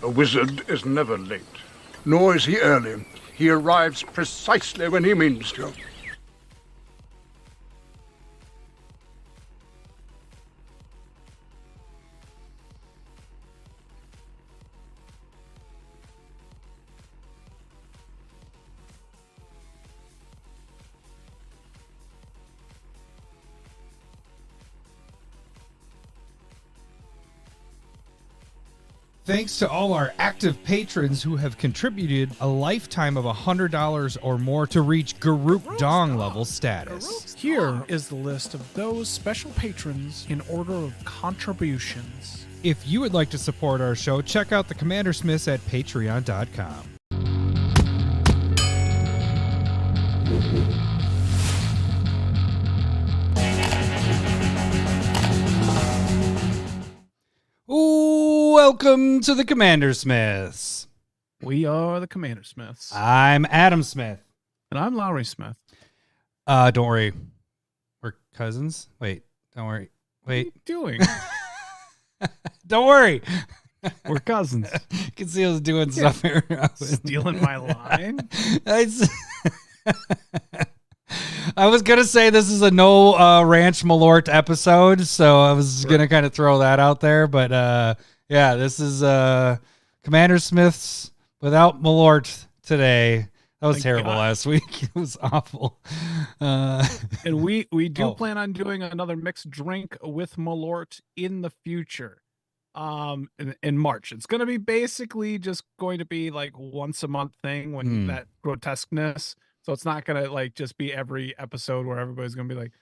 A wizard is never late, nor is he early. He arrives precisely when he means to. Thanks to all our active patrons who have contributed a lifetime of $100 or more to reach Garuk Dong level status. Here is the list of those special patrons in order of contributions. If you would like to support our show, check out the Commander Smiths at patreon.com. Welcome to the Commander Smiths. We are the Commander Smiths. I'm Adam Smith. And I'm Lowry Smith. Don't worry. We're cousins. Wait, don't worry. Wait. What are you doing? Don't worry. We're cousins. You can see I was doing stuff here. Stealing my line? I was going to say this is a no Ranch Malort episode, so I was going to kind of throw that out there. But yeah, this is Commander Smith's without Malort today. That was terrible last week. It was awful. And we do plan on doing another mixed drink with Malort in the future. In March. It's going to be basically just going to be like once a month thing when that grotesqueness. So it's not going to like just be every episode where everybody's going to be like,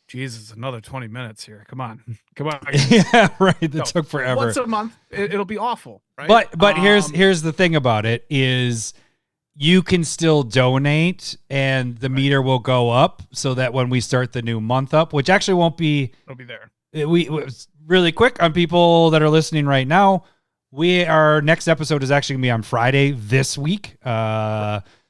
Jesus, another 20 minutes here. Come on. Come on. Yeah, right. That took forever. Once a month, it'll be awful, right? But here's the thing about it is you can still donate and the meter will go up so that when we start the new month up, which actually won't be... It'll be there. We really quick on people that are listening right now. Our next episode is actually going to be on Friday this week.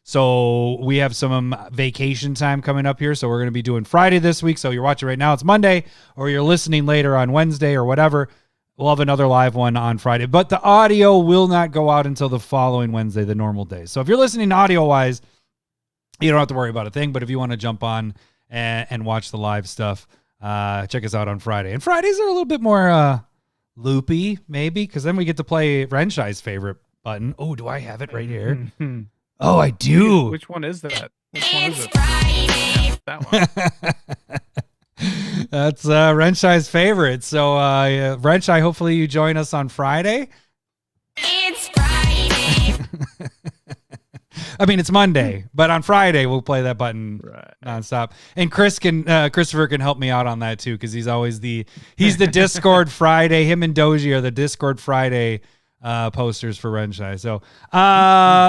So we have some vacation time coming up here. So we're going to be doing Friday this week. So you're watching right now, it's Monday, or you're listening later on Wednesday or whatever. We'll have another live one on Friday, but the audio will not go out until the following Wednesday, the normal day. So if you're listening audio wise, you don't have to worry about a thing. But if you want to jump on and watch the live stuff, check us out on Friday. And Fridays are a little bit more loopy, maybe, because then we get to play Renshai's favorite button. Oh, do I have it right here? Mm-hmm. Oh, I do. Which one is that? Which one is it? Yeah, that one. That's Renshai's favorite. So, Renshai, hopefully you join us on Friday. It's Friday. I mean, it's Monday, but on Friday we'll play that button nonstop. And Christopher can help me out on that too, because he's the Discord Friday. Him and Doji are the Discord Friday posters for Renshai. So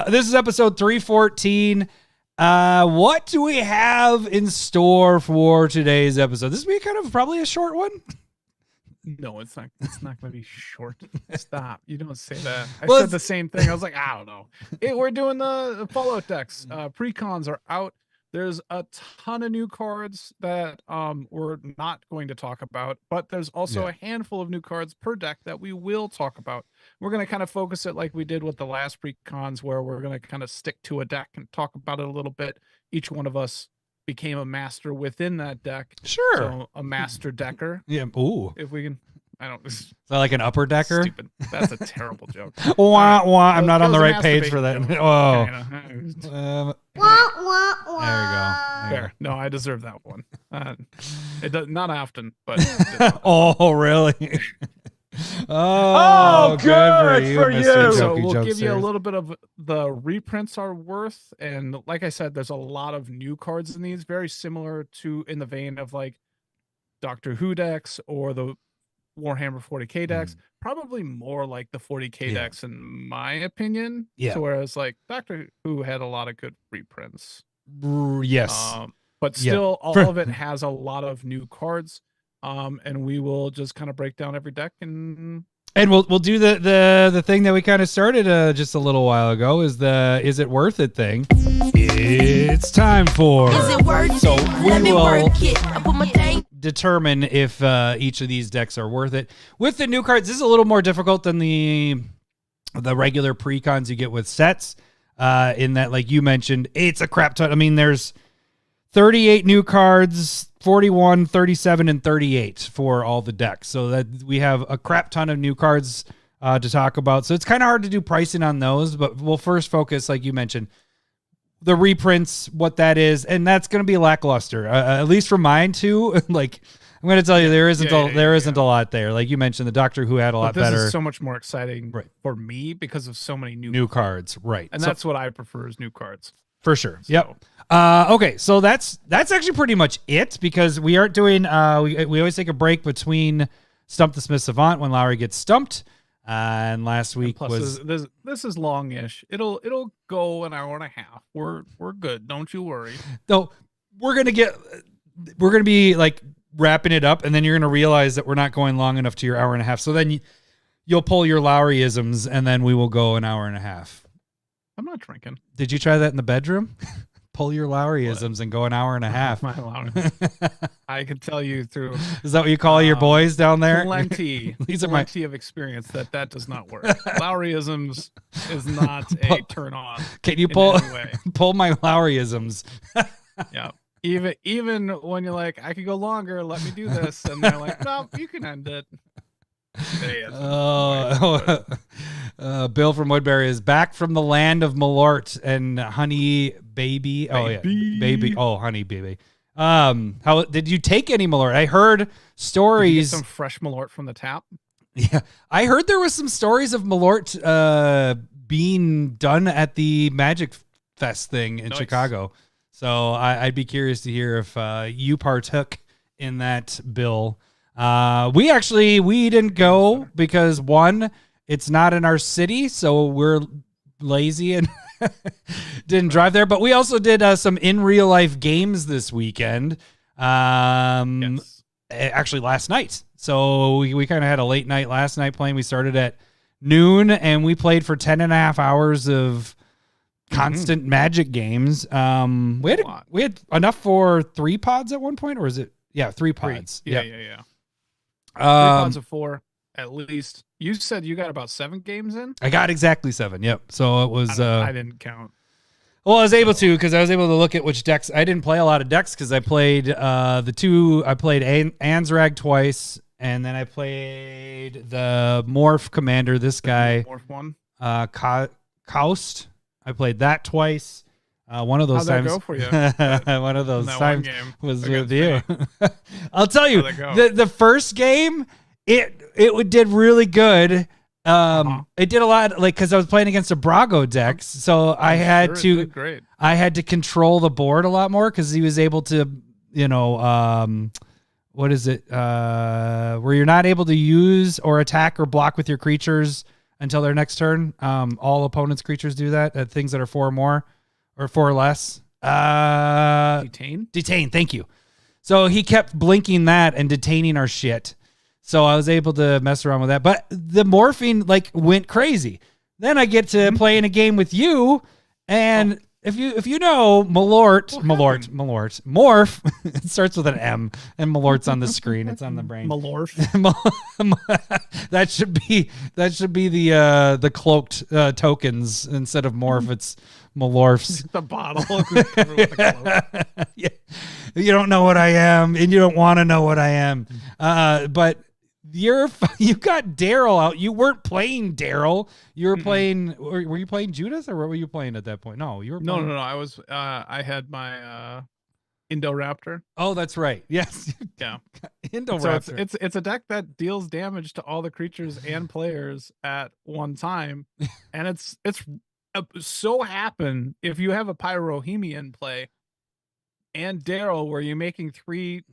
this is episode 314. What do we have in store for today's episode? This will be kind of probably a short one. No, it's not. It's not going to be short. Stop. You don't say that. I said the same thing. I was like, I don't know. We're doing the Fallout decks. Precons are out. There's a ton of new cards that we're not going to talk about, but there's also a handful of new cards per deck that we will talk about. We're going to kind of focus it like we did with the last Precons, where we're going to kind of stick to a deck and talk about it a little bit. Each one of us became a master within that deck. Sure. So a master decker. Yeah. Ooh. If we can. I don't. Is that like an upper decker? Stupid. That's a terrible joke. Wah, wah. I'm not on the right page for that. Oh. There we go. Fair. No, I deserve that one. It does not often, but. Oh, really? Oh, good for you. So we'll give you a little bit of the reprints are worth, and like I said, there's a lot of new cards in these, very similar to in the vein of like Doctor Who decks or the Warhammer 40k decks. Probably more like the 40k decks, in my opinion. Yeah. So whereas like Doctor Who had a lot of good reprints. Yes. But still, all of it has a lot of new cards. And we will just kind of break down every deck and we'll do the thing that we kind of started just a little while ago is it worth it thing. It's time for Is it worth so it? we Let me will work it. I put my thing. determine if each of these decks are worth it. With the new cards, this is a little more difficult than the the regular precons you get with sets. In that, like you mentioned, it's a crap ton. I mean, there's 38 new cards, 41, 37, and 38 for all the decks. So that we have a crap ton of new cards to talk about. So it's kind of hard to do pricing on those, but we'll first focus, like you mentioned, the reprints, what that is, and that's going to be lackluster, at least for mine too. Like, I'm going to tell you, there isn't a lot there. Like you mentioned, the Doctor Who had a lot better. This is so much more exciting for me because of so many new cards, right? And that's what I prefer is new cards for sure. So. Yep. Okay, so that's actually pretty much it because we aren't doing. We always take a break between Stump the Smith Savant when Lowry gets stumped. And last week was this is longish. It'll go an hour and a half. We're good. Don't you worry. So we're gonna be like wrapping it up, and then you're gonna realize that we're not going long enough to your hour and a half. So then you'll pull your Lowryisms, and then we will go an hour and a half. I'm not drinking. Did you try that in the bedroom? Pull your Lowryisms and go an hour and a half. My Lowry. I can tell you through. Is that what you call your boys down there? Plenty of experience that does not work. Lowryisms is not a turn on. Can you pull my Lowryisms? Yeah. Even when you're like, I could go longer, let me do this, and they're like, no, you can end it. Bill from Woodbury is back from the land of Malort and Honey Baby. Oh yeah, baby. Oh, Honey Baby. How did you take any Malort? I heard stories. Did you get some fresh Malort from the tap. Yeah, I heard there was some stories of Malort being done at the Magic Fest thing in Chicago. So I'd be curious to hear if you partook in that, Bill. We didn't go because one, it's not in our city, so we're lazy and didn't drive there. But we also did some in real life games this weekend. Actually last night. So we kind of had a late night last night playing. We started at noon and we played for 10 and a half hours of constant Magic games. We had enough for 3 pods at one point, or is it? Yeah, 3 pods. Yeah. 3 pods of 4 at least. You said you got about 7 games in? I got exactly 7. Yep. So it was. I didn't count. Well, I was able to because I was able to look at which decks. I didn't play a lot of decks because I played I played Anzrag twice, and then I played the Morph Commander. This guy, Morph one. Kaust. I played that twice. One of those How'd times. that go for you? One of those times was with me. you. I'll tell you, the first game, it did really good. It did a lot, like, because I was playing against a Brago deck, so I had to control the board a lot more because he was able to, what is it? Where you're not able to use or attack or block with your creatures until their next turn. All opponents' creatures do that. Things that are 4 or more or 4 or less. Detain. Thank you. So he kept blinking that and detaining our shit. So I was able to mess around with that. But the morphing went crazy. Then I get to play in a game with you, and if you know Morph, it starts with an M, and Malort's on the screen. It's on the brain. Malort. that should be the cloaked tokens instead of morph. It's Malorphs. The bottle covered with a cloak. Yeah. You don't know what I am, and you don't want to know what I am. But you got Daryl out. You weren't playing Daryl. You were playing. Were you playing Judith, or what were you playing at that point? No, you were. Playing... No. I was. I had my Indoraptor. Oh, that's right. Yes. Yeah. Indoraptor. So it's a deck that deals damage to all the creatures and players at one time, and it's so happen if you have a Pyrohemy in play and Daryl, where you're making 3.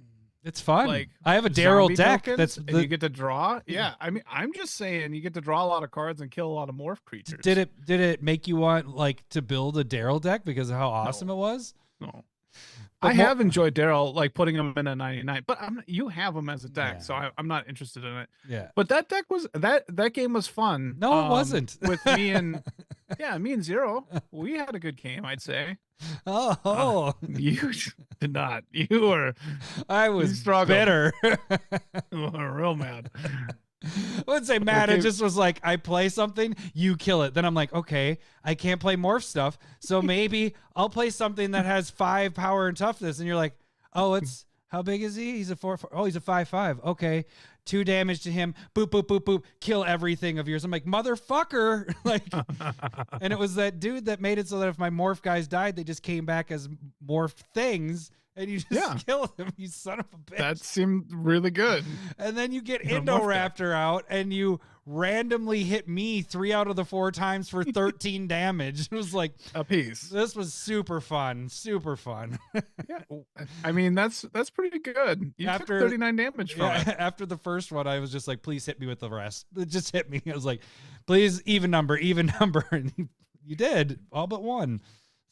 It's fun. I have a Daryl deck and you get to draw. Yeah, I mean, I'm just saying you get to draw a lot of cards and kill a lot of morph creatures. Did it make you want to build a Daryl deck because of how awesome it was? No. I have enjoyed Daryl, putting him in a 99, but you have him as a deck, so I'm not interested in it. Yeah. But that deck was that game was fun. No, it wasn't. With me and me and Zero, we had a good game, I'd say. Oh, you did not. You were. I was bitter. You were real mad. I wouldn't say mad. It just was like, I play something, you kill it. Then I'm like, okay, I can't play morph stuff. So maybe I'll play something that has 5 power and toughness. And you're like, oh, it's, how big is he? He's a 4. Oh, he's a 5/5. Okay. 2 damage to him. Boop, boop, boop, boop. Kill everything of yours. I'm like, motherfucker. Like, and it was that dude that made it so that if my morph guys died, they just came back as morphed things. And you just kill him, you son of a bitch. That seemed really good. And then you get Indoraptor out and you randomly hit me 3 out of the 4 times for 13 damage. It was like a piece. This was super fun. Super fun. Yeah. I mean, that's pretty good. You took 39 damage from it. After the first one, I was just like, please hit me with the rest. It just hit me. I was like, please, even number. And you did, all but one.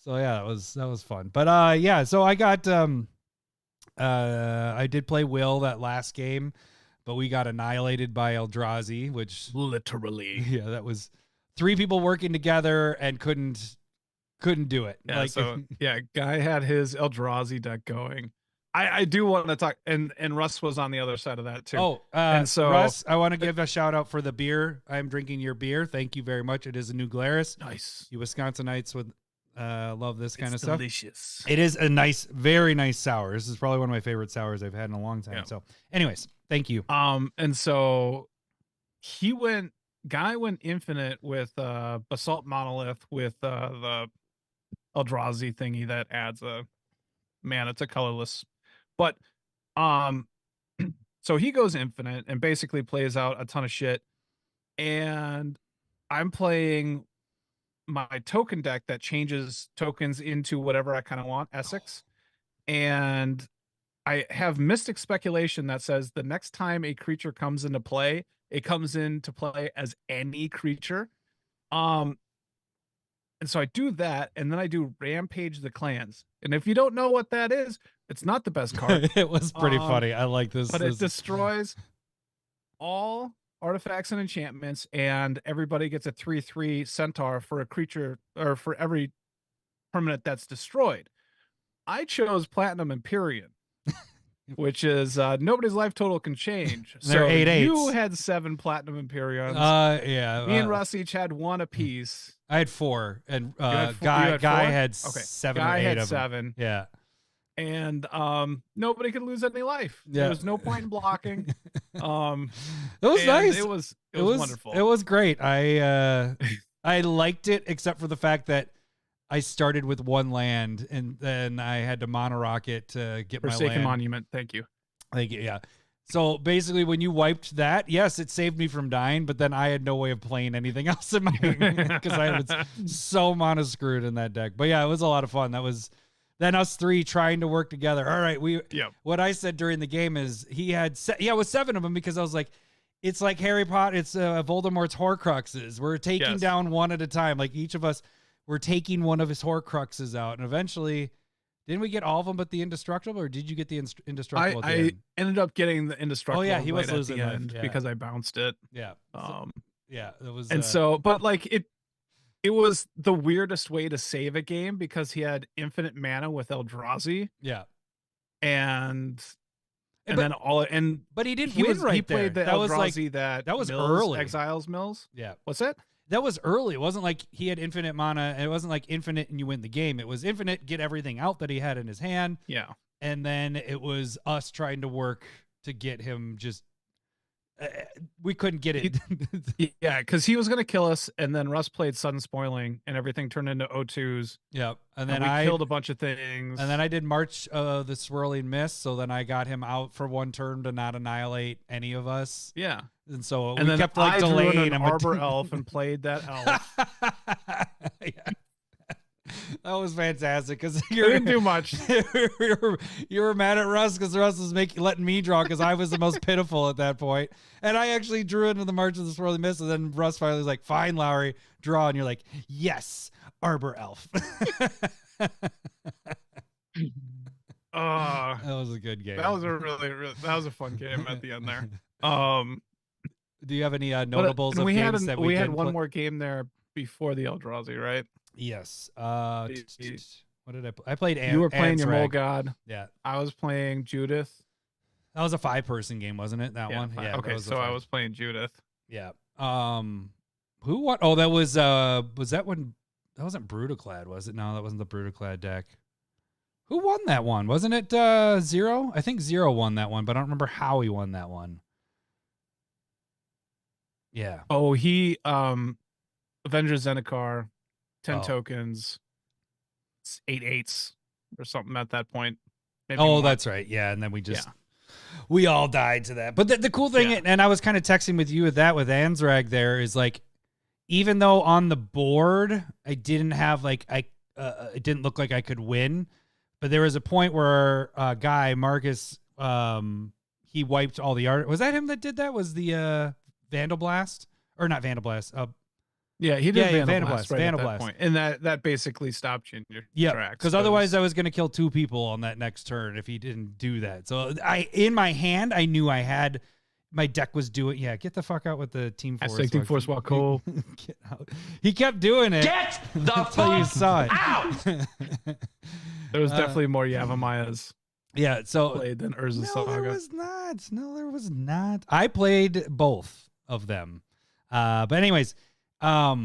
So yeah, that was fun. But yeah, so I got I did play Will that last game, but we got annihilated by Eldrazi, which literally, yeah, that was 3 people working together and couldn't do it. Yeah, like, so yeah, guy had his Eldrazi deck going. I do want to talk, and Russ was on the other side of that too. Oh, and so Russ, I want to give a shout out for the beer. I'm drinking your beer. Thank you very much. It is a New Glarus. Nice. You Wisconsinites would love this kind of stuff. Delicious. It is a nice, very nice sour. This is probably one of my favorite sours I've had in a long time. Yeah. So anyways, thank you. And so guy went infinite with Basalt Monolith with the Eldrazi thingy that adds a mana to colorless. But so he goes infinite and basically plays out a ton of shit. And I'm playing my token deck that changes tokens into whatever I kind of want, Essex. And I have Mystic Speculation that says the next time a creature comes into play, it comes into play as any creature. And so I do that, and then I do Rampage the Clans. And if you don't know what that is, it's not the best card. It was pretty funny. I like this. But it destroys all artifacts and enchantments, and everybody gets a 3/3 centaur for a creature, or for every permanent that's destroyed. I chose Platinum Empyrean, which is nobody's life total can change. So 8/8s. You had 7 Platinum Empyreans. Yeah. Me and Russ each had 1 apiece. I had 4, and Guy had okay. 7 Guy or 8 had of 7. them. Yeah. And nobody could lose any life. Yeah. There was no point in blocking. It was nice. It was wonderful. It was great. I liked it, except for the fact that I started with 1 land and then I had to mono-rock it to get my Forsaken land. Monument. Thank you. Like, yeah. So basically, when you wiped that, yes, it saved me from dying, but then I had no way of playing anything else in my because I was so mono screwed in that deck. But yeah, it was a lot of fun. That was then us 3 trying to work together. All right, what I said during the game is he had it was 7 of them, because I was like, it's like Harry Potter. It's Voldemort's Horcruxes. We're taking down one at a time. Like each of us, we're taking one of his Horcruxes out, and eventually. Didn't we get all of them but the Indestructible, or did you get the Indestructible at the end? I ended up getting the Indestructible. Oh yeah, he was right losing at the end life, because I bounced it. Yeah. Yeah, it was. And so, but like it was the weirdest way to save a game, because he had infinite mana with Eldrazi. Yeah. And but he didn't he win was, right he played there. the Eldrazi that was Mills, early. Exiles Mills. Yeah. What's that? That was early. It wasn't like he had infinite mana, and it wasn't like infinite and you win the game. It was infinite, get everything out that he had in his hand. Yeah. And then it was us trying to work to get him just we couldn't get it. Yeah, because he was going to kill us, and then Russ played Sudden Spoiling, and everything turned into O2s. Yeah, and then I killed a bunch of things. And then I did March the Swirling Mist, so then I got him out for 1 turn to not annihilate any of us. Yeah. And so we kept like delaying an Arbor Elf and played that elf. Yeah. That was fantastic, because you didn't do much. you were mad at Russ because Russ was letting me draw, because I was the most pitiful at that point. And I actually drew into the March of the Swirling Mist, and then Russ finally was like, "Fine, Lowry, draw," and you're like, "Yes, Arbor Elf." That was a good game. That was that was a fun game at the end there. Do you have any notables of we games that we had one more game there before the Eldrazi, right? Yes. What did I play? I played You were playing your Mole Ansrag. God. Yeah. I was playing Judith. That was a 5-person game, wasn't it? That one. Yeah. Okay, so I was playing Judith. Yeah. Who won? Oh, that was that when that wasn't Brutaclad, was it? No, that wasn't the Brutaclad deck. Who won that one? Wasn't it Zero? I think Zero won that one, but I don't remember how he won that one. Yeah. Oh, he Avengers Zendikar, 10 Oh. tokens, 8/8s or something at that point. Maybe Oh, more. that's right. Yeah, and then we all died to that. But the cool thing, and I was kind of texting with you with that with Anzrag there, is like, even though on the board I didn't have like it didn't look like I could win, but there was a point where guy Marcus he wiped all the art. Was that him that did that? Was the Vandal Blast or not Vandal Blast? Yeah, he did Vandal Blast Blast, right Vandal at that Blast. point. And that basically stopped you in your tracks. Because otherwise I was going to kill 2 people on that next turn if he didn't do that. So in my hand, I knew I had my deck was doing. Yeah, get the fuck out with the Team Force. Dissecting Force while cool. Get out. He kept doing it. Get the until you saw it. out! There was definitely more Yavamayas Yeah, so played than Urza no, Saga. there was not. No, there was not. I played both of them. But anyways, but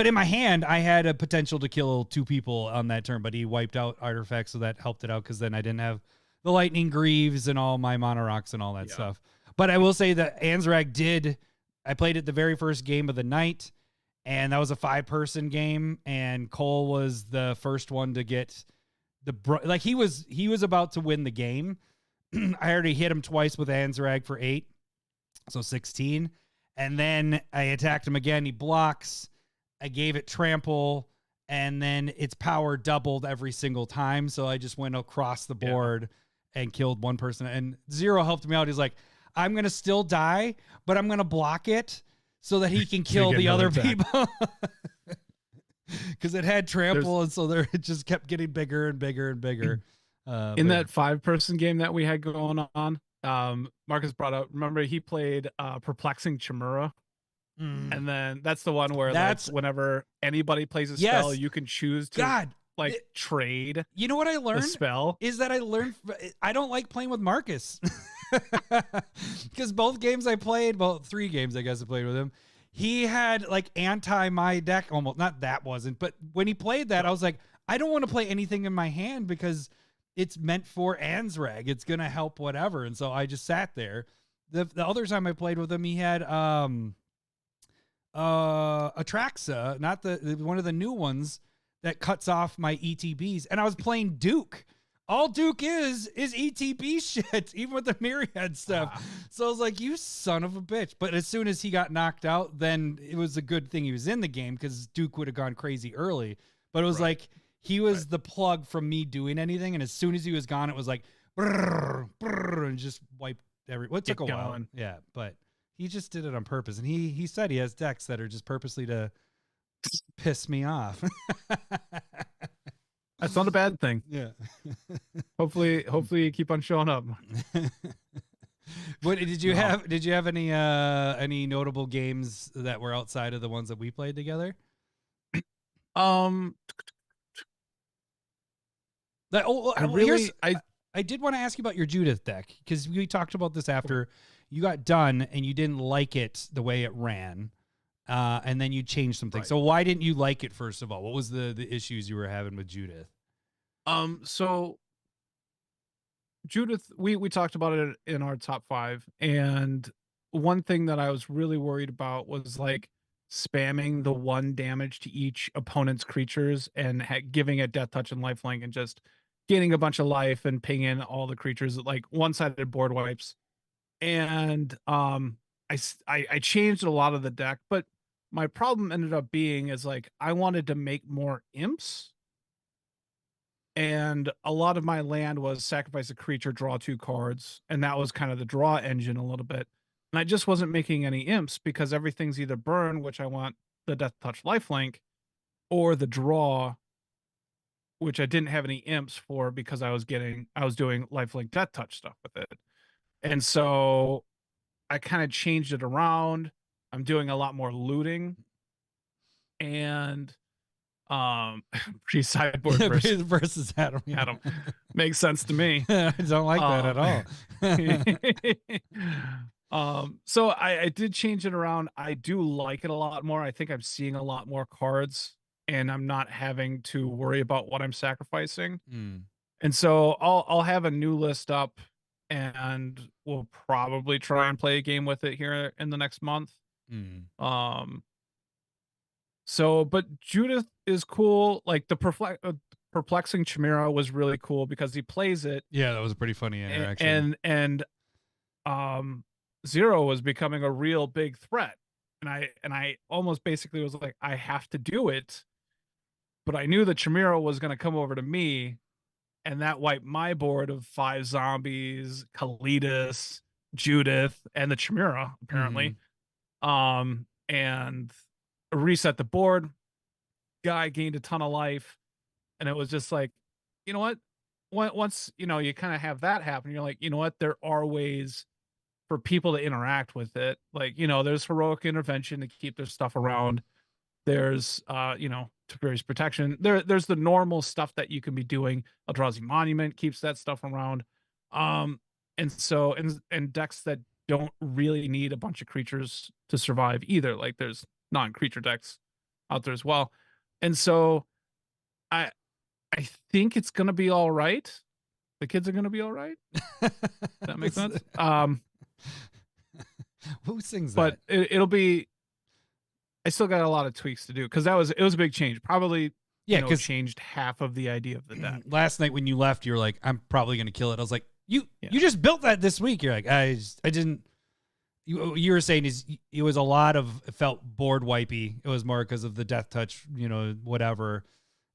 in my hand, I had a potential to kill 2 people on that turn, but he wiped out artifacts, so that helped it out because then I didn't have the Lightning Greaves and all my Mono Rocks and all that stuff. But I will say that Anzrag I played it the very first game of the night, and that was a 5-person game, and Cole was the first one to get he was about to win the game. I already hit him twice with Anzrag for 8, so 16. And then I attacked him again. He blocks. I gave it trample, and then its power doubled every single time. So I just went across the board and killed 1 person. And Zero helped me out. He's like, I'm going to still die, but I'm going to block it so that he can kill the other people. Because it had trample, and so it just kept getting bigger and bigger and bigger. In that 5-person game that we had going on, Marcus brought up, remember he played Perplexing Chimera? And then that's the one where like, whenever anybody plays a spell, you can choose to trade. You know what I learned? The spell is that I don't like playing with Marcus. Because both games I played, 3 games I guess I played with him, he had like anti my deck almost. Not that wasn't, but when he played that, I was like, I don't want to play anything in my hand because it's meant for Anzrag. It's gonna help whatever. And so I just sat there. The other time I played with him, he had Atraxa, not the one of the new ones that cuts off my ETBs, and I was playing Duke. All Duke is ETB shit, even with the myriad stuff. So I was like, you son of a bitch. But as soon as he got knocked out, then it was a good thing he was in the game because Duke would have gone crazy early. But it was like he was the plug from me doing anything, and as soon as he was gone, it was like brrr, brrr, and just wiped every. It took a while, yeah, but he just did it on purpose, and he said he has decks that are just purposely to piss me off. That's not a bad thing. Yeah. Hopefully you keep on showing up. What did you have? Did you have any notable games that were outside of the ones that we played together? I did want to ask you about your Judith deck because we talked about this after you got done and you didn't like it the way it ran. And then you changed something. Right. So why didn't you like it, first of all? What was the issues you were having with Judith? So Judith, we talked about it in our top 5. And one thing that I was really worried about was like spamming the 1 damage to each opponent's creatures and giving it death touch and lifelink and just gaining a bunch of life and pinging all the creatures, like one-sided board wipes. And I changed a lot of the deck, but my problem ended up being is like I wanted to make more imps, and a lot of my land was sacrifice a creature, draw 2 cards, and that was kind of the draw engine a little bit. And I just wasn't making any imps because everything's either burn, which I want the death touch lifelink, or the draw, which I didn't have any imps for because I was doing lifelink death touch stuff with it. And so I kind of changed it around. I'm doing a lot more looting, and Pre-sideboard versus versus Adam. Yeah. Adam. Makes sense to me. I don't like that at all. So I did change it around. I do like it a lot more. I think I'm seeing a lot more cards, and I'm not having to worry about what I'm sacrificing. And so I'll have a new list up, and we'll probably try and play a game with it here in the next month. So, but Judith is cool. Like the perplexing Chimera was really cool because he plays it. Yeah, that was a pretty funny interaction. And Zero was becoming a real big threat. And I almost basically was like, I have to do it. But I knew the Chimera was going to come over to me, and that wiped my board of 5 zombies, Kalidas, Judith, and the Chimera, apparently. And reset the board. Guy gained a ton of life. And it was just like, you know what? Once, you know, you kind of have that happen, you're like, you know what? There are ways for people to interact with it. Like, you know, there's heroic intervention to keep their stuff around. There's, you know, Tiberius protection. There's the normal stuff that you can be doing. Eldrazi Monument keeps that stuff around. And so, and decks that don't really need a bunch of creatures to survive either. Like there's non-creature decks out there as well. And so I think it's going to be all right. The kids are going to be all right. That makes sense. Who sings that? But it'll be, I still got a lot of tweaks to do because it was a big change. Probably, yeah, because changed half of the idea of the deck. Last night when you left, you were like, I'm probably going to kill it. I was like, you just built that this week. You're like, I didn't. You were saying it was a lot of, it felt board wipey. It was more because of the death touch, you know, whatever.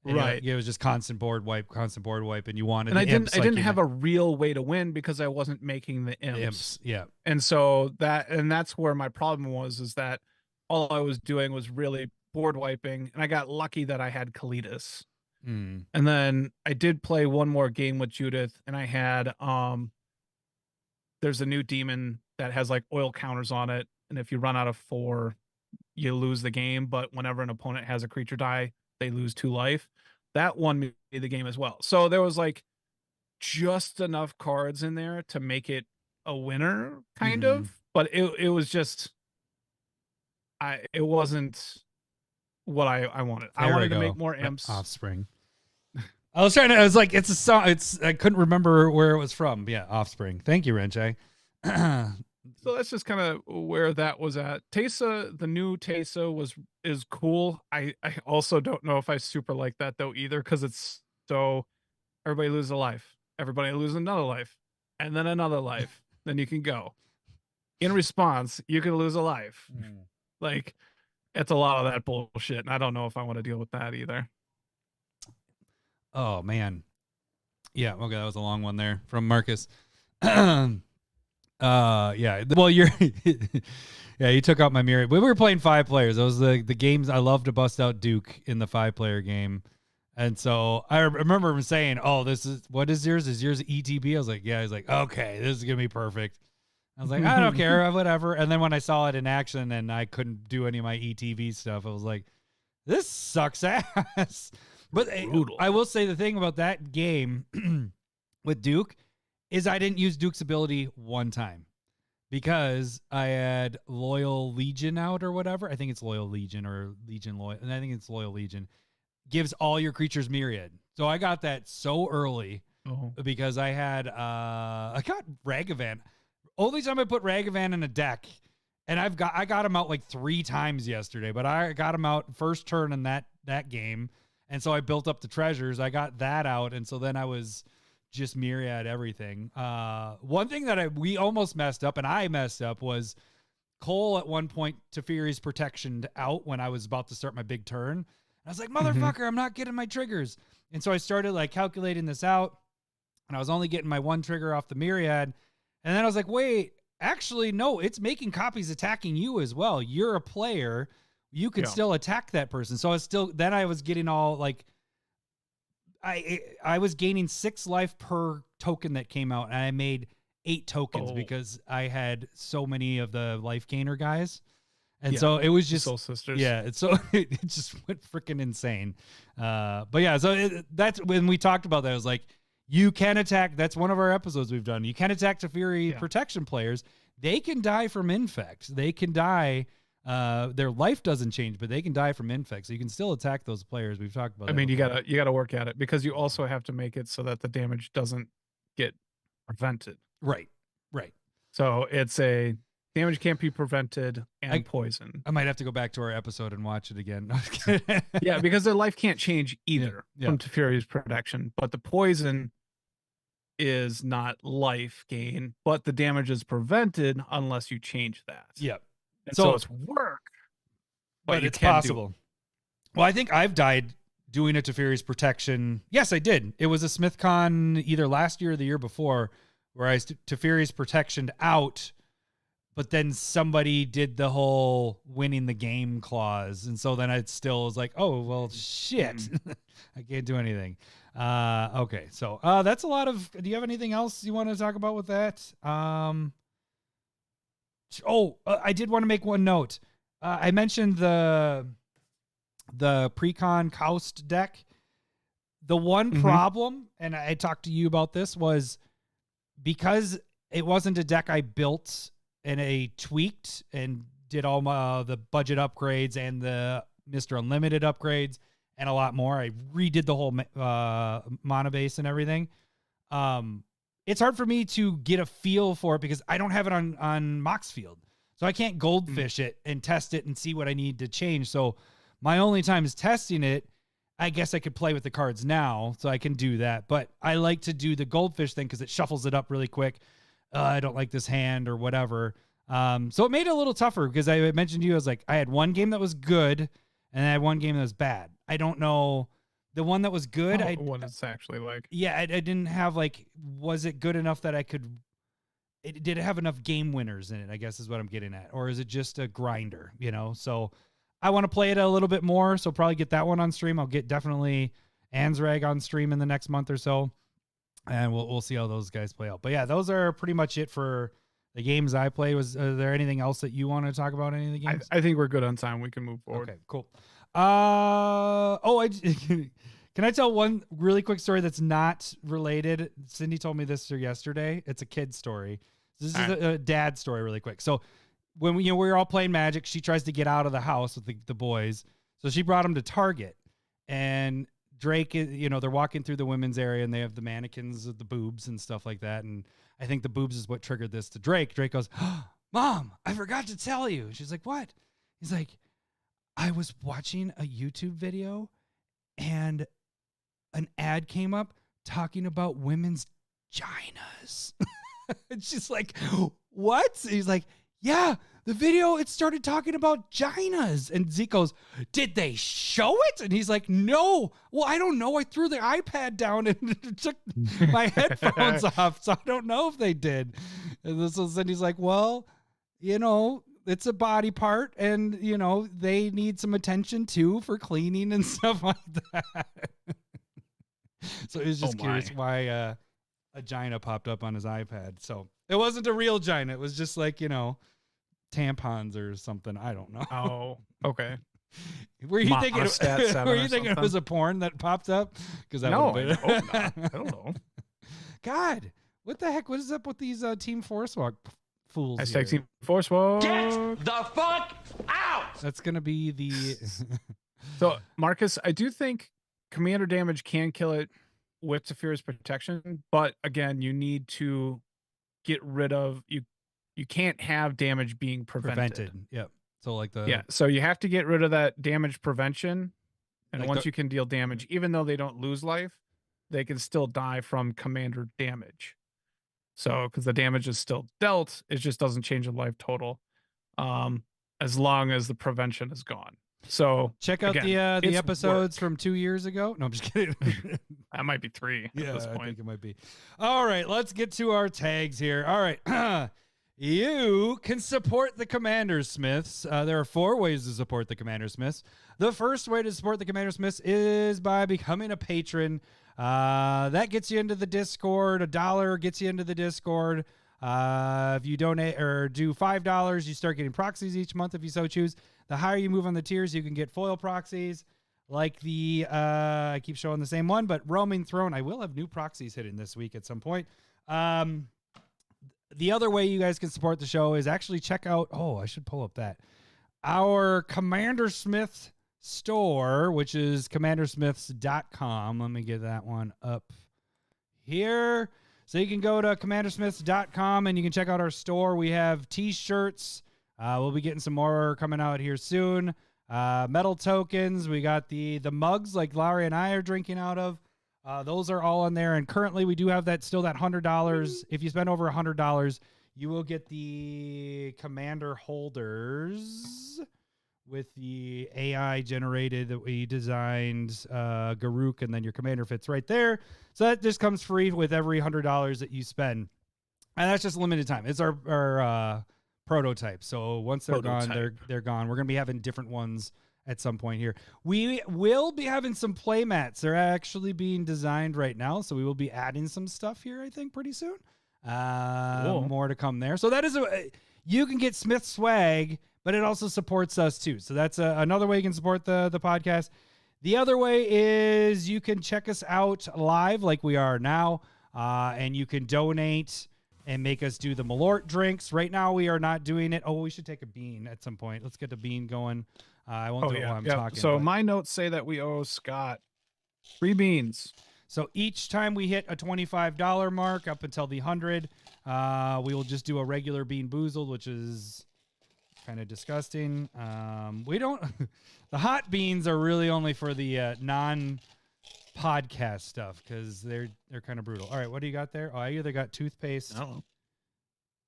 And right. It was just constant board wipe, and you wanted. And I didn't have a a real way to win because I wasn't making the imps. Yeah. And so that's where my problem was, is that all I was doing was really board wiping, and I got lucky that I had Kalidas. And then I did play one more game with Judith, and I had there's a new demon that has like oil counters on it, and if you run out of 4, you lose the game. But whenever an opponent has a creature die, they lose 2 life. That won me the game as well. So there was like just enough cards in there to make it a winner, kind of. But it was just, it wasn't what I wanted. I wanted to make more imps. Offspring. I was like, it's a song. I couldn't remember where it was from. Yeah, Offspring. Thank you, Renche. So that's just kind of where that was at. Teysa, the new Teysa is cool. I also don't know if I super like that though either, because it's so everybody loses a life, everybody loses another life, and then another life. Then you can go. In response, you can lose a life. Like, it's a lot of that bullshit, and I don't know if I want to deal with that either. Oh man, yeah. Okay, that was a long one there from Marcus. Yeah. Well, yeah, you took out my mirror. We were playing 5 players. Those the games I love to bust out Duke in the 5-player game. And so I remember him saying, "Oh, what is yours? Is yours ETB?" I was like, "Yeah." He's like, "Okay, this is gonna be perfect." I was like, "I don't care, whatever." And then when I saw it in action and I couldn't do any of my ETB stuff, I was like, "This sucks ass." But I will say the thing about that game with Duke is I didn't use Duke's ability one time because I had Loyal Legion out or whatever. I think it's Loyal Legion or Legion Loyal. And I think it's Loyal Legion. Gives all your creatures Myriad. So I got that so early because I got Ragavan. Only time I put Ragavan in a deck. And I got him out like 3 times yesterday, but I got him out first turn in that game. And so I built up the treasures. I got that out. And so then I was just Myriad everything. One thing that we almost messed up, and I messed up, was Cole at one point Teferi's protection out when I was about to start my big turn. I was like, motherfucker, I'm not getting my triggers. And so I started like calculating this out, and I was only getting my 1 trigger off the Myriad. And then I was like, wait, actually, no, it's making copies attacking you as well. You're a player. You could still attack that person. So then I was getting all like, I was gaining 6 life per token that came out, and I made 8 tokens because I had so many of the life gainer guys. And so it was just Soul Sisters. Yeah, it's so it just went freaking insane. But yeah, so that's when we talked about that. It was like, you can attack. That's one of our episodes we've done. You can attack Teferi protection players. They can die from infect. They can die. Their life doesn't change, but they can die from infect. So you can still attack those players. We've talked about. I mean, you gotta work at it, because you also have to make it so that the damage doesn't get prevented. Right. So it's a damage can't be prevented and poison. I might have to go back to our episode and watch it again. Yeah, because their life can't change either from Teferi's protection, but the poison is not life gain, but the damage is prevented unless you change that. Yep. And so it's work, but it's possible. Well, I think I've died doing a Teferi's protection. Yes, I did. It was a SmithCon either last year or the year before, where I Teferi's protectioned out, but then somebody did the whole winning the game clause. And so then I still was like, oh, well, shit. I can't do anything. Okay. So that's a lot of, do you have anything else you want to talk about with that? I did want to make one note. I mentioned the Precon Coust deck. The one problem, and I talked to you about this, was because it wasn't a deck I built and I tweaked and did all the budget upgrades and the Mr. Unlimited upgrades and a lot more. I redid the whole mana base and everything. It's hard for me to get a feel for it because I don't have it on Moxfield. So I can't goldfish it and test it and see what I need to change. So my only time is testing it. I guess I could play with the cards now, so I can do that. But I like to do the goldfish thing because it shuffles it up really quick. I don't like this hand or whatever. So it made it a little tougher because I mentioned to you, I was like, I had one game that was good and I had one game that was bad. I don't know. The one that was good, what it's actually like. Yeah, I didn't have was it good enough that I could, did it have enough game winners in it, I guess is what I'm getting at. Or is it just a grinder, So I want to play it a little bit more, so probably get that one on stream. I'll get definitely Ansrag on stream in the next month or so, and we'll see how those guys play out. But yeah, those are pretty much it for the games I play. Was there anything else that you want to talk about? Any of the games? I think we're good on time. We can move forward. Okay, cool. Can I tell one really quick story that's not related? Cindy told me this yesterday. It's a kid story. This is a dad story really quick. So when we were all playing Magic, she tries to get out of the house with the boys. So she brought him to Target, and Drake is, they're walking through the women's area and they have the mannequins of the boobs and stuff like that. And I think the boobs is what triggered this to Drake. Drake goes, oh, Mom, I forgot to tell you. She's like, what? He's like, I was watching a YouTube video and an ad came up talking about women's vaginas. And she's like, what? He's like, yeah, the video, it started talking about vaginas. And Zeke goes, did they show it? And he's like, no. Well, I don't know. I threw the iPad down and took my headphones off. So I don't know if they did. And then he's like, well, it's a body part and, they need some attention too for cleaning and stuff like that. So he was just curious why a vagina popped up on his iPad. So it wasn't a real vagina. It was just like, tampons or something. I don't know. Oh, okay. Were you thinking it was a porn that popped up? Because no, I hope not. I don't know. God, what the heck? What is up with these Team Force Walk fools? Hashtag Team Force Walk. Get the fuck out! That's gonna be the. So, Marcus, I do think commander damage can kill it with Teferi's protection, but again, you need to get rid of you can't have damage being prevented. Yep. So so you have to get rid of that damage prevention, and once you can deal damage, even though they don't lose life, they can still die from commander damage. So because the damage is still dealt, it just doesn't change the life total, as long as the prevention is gone. So check out the episodes from 2 years ago. No, I'm just kidding. That might be 3 at this point. I think it might be. All right, let's get to our tags here. All right. You can support the Commander Smiths. There are 4 ways to support the Commander Smiths. The first way to support the Commander Smiths is by becoming a patron. That gets you into the Discord. $1 gets you into the Discord. If you donate or do $5, you start getting proxies each month if you so choose. The higher you move on the tiers, you can get foil proxies like the, I keep showing the same one, but Roaming Throne. I will have new proxies hidden this week at some point. The other way you guys can support the show is actually check out, I should pull up our Commander Smith store, which is commandersmiths.com. Let me get that one up here. So you can go to commandersmiths.com and you can check out our store. We have t-shirts. We'll be getting some more coming out here soon. Metal tokens. We got the mugs like Larry and I are drinking out of. Those are all on there. And currently we do have that $100. If you spend over $100, you will get the Commander holders with the AI generated that we designed, Garuk, and then your Commander fits right there. So that just comes free with every $100 that you spend. And that's just limited time. It's our prototype. So once they're gone, they're gone. We're going to be having different ones at some point here. We will be having some play mats. They're actually being designed right now. So we will be adding some stuff here, I think, pretty soon. Cool. More to come there. So that is you can get Smith swag, but it also supports us too. So that's another way you can support the podcast. The other way is you can check us out live like we are now, and you can donate and make us do the Malort drinks. Right now we are not doing it. We should take a bean at some point. Let's get the bean going. I won't do it while I'm talking. So my notes say that we owe Scott 3 beans. So each time we hit a $25 mark up until the 100, we will just do a regular Bean Boozled, which is kind of disgusting. We don't. The hot beans are really only for the non-podcast stuff because they're kind of brutal. All right, what do you got there? I either got toothpaste. No.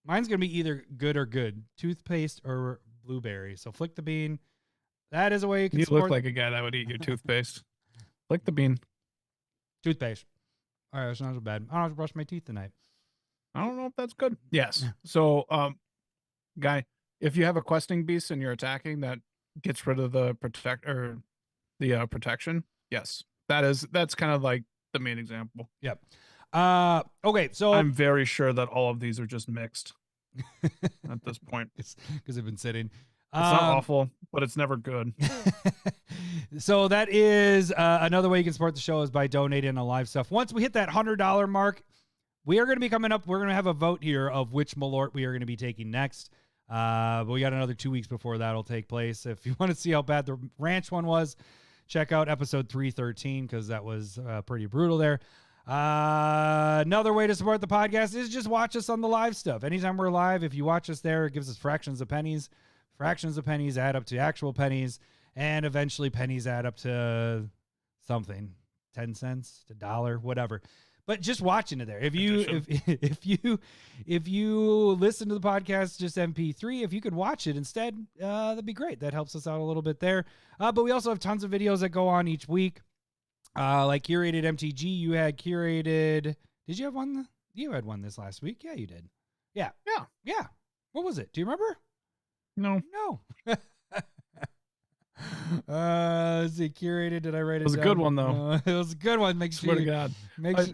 Mine's gonna be either good or good. Toothpaste or blueberry. So flick the bean. That is a way you can. You support. look like a guy that would eat your toothpaste. Flick the bean. Toothpaste. All right, that's not so bad. I don't have to brush my teeth tonight. I don't know if that's good. Yes. So, guy, if you have a questing beast and you're attacking that gets rid of the protection, yes, that's kind of like the main example. Yep. Okay, so I'm very sure that all of these are just mixed at this point. Because they've been sitting. It's not awful, but it's never good. So that is another way you can support the show is by donating on live stuff. Once we hit that $100 mark, we are going to be coming up. We're going to have a vote here of which Malort we are going to be taking next. But we got another 2 weeks before that'll take place. If you want to see how bad the ranch one was, check out episode 313 because that was pretty brutal there. Another way to support the podcast is just watch us on the live stuff. Anytime we're live, if you watch us there, it gives us fractions of pennies. Fractions of pennies add up to actual pennies, and eventually pennies add up to something, 10 cents, to $1, whatever. But just watching it there. If you listen to the podcast just MP3, if you could watch it instead, that'd be great. That helps us out a little bit there. But we also have tons of videos that go on each week. Like curated MTG, you had curated. Did you have one? You had one this last week. Yeah, you did. Yeah. What was it? Do you remember? No. Let's see, curated. Did I write it? It was down? a good one though. It was a good one. Make sure. Swear to God.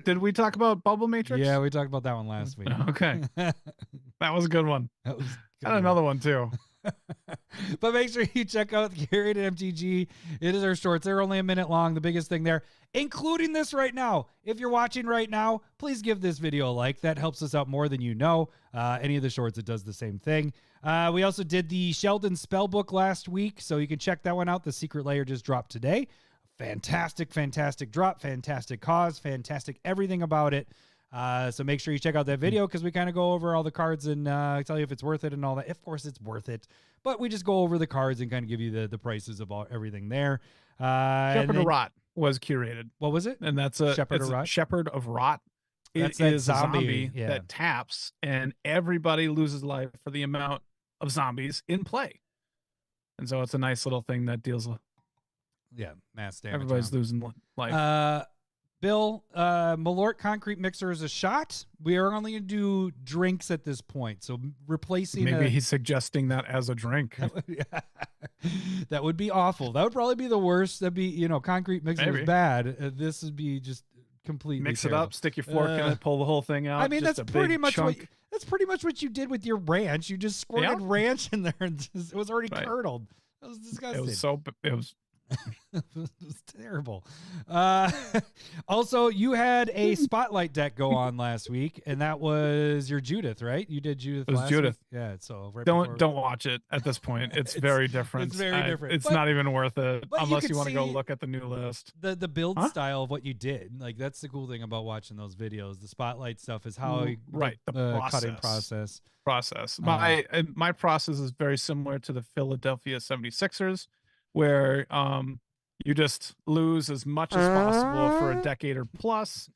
Did we talk about Bubble Matrix? Yeah, we talked about that one last week. Okay. That was a good one. That was and another one too. But make sure you check out the curated MTG. It is our shorts. They're only a minute long. The biggest thing there, including this right now. If you're watching right now, please give this video a like. That helps us out more than you know. Any of the shorts, it does the same thing. We also did the Sheldon Spellbook last week, so you can check that one out. The Secret Layer just dropped today. Fantastic drop. Fantastic cause. Fantastic everything about it. So make sure you check out that video because we kind of go over all the cards and tell you if it's worth it and all that. Of course, it's worth it, but we just go over the cards and kind of give you the prices of everything there. Shepherd of Rot was curated. What was it? And that's a Shepherd of Rot. Shepherd of Rot. That's It is a zombie that taps, and everybody loses life for the amount of zombies in play. And so it's a nice little thing that deals with mass damage. Everybody's losing life. Bill, Malort Concrete Mixer is a shot. We are only going to do drinks at this point. So replacing maybe he's suggesting that as a drink. That would be awful. That would probably be the worst. That'd be, Concrete Mixer is bad. This would be just completely mix terrible. it up, stick your fork in it, pull the whole thing out. I mean, that's pretty much That's pretty much what you did with your ranch. You just squirted ranch in there, and it was already curdled. That was disgusting. It was It was terrible. Also, you had a spotlight deck go on last week, and that was your Judith, right? You did Judith. It was last Judith. Week? Yeah. So don't watch it at this point. It's very different. It's very different. It's not even worth it unless you want to go see look at the new list. The build style of what you did. Like that's the cool thing about watching those videos. The spotlight stuff is how the cutting process. My process is very similar to the Philadelphia 76ers, where you just lose as much as possible for a decade or plus,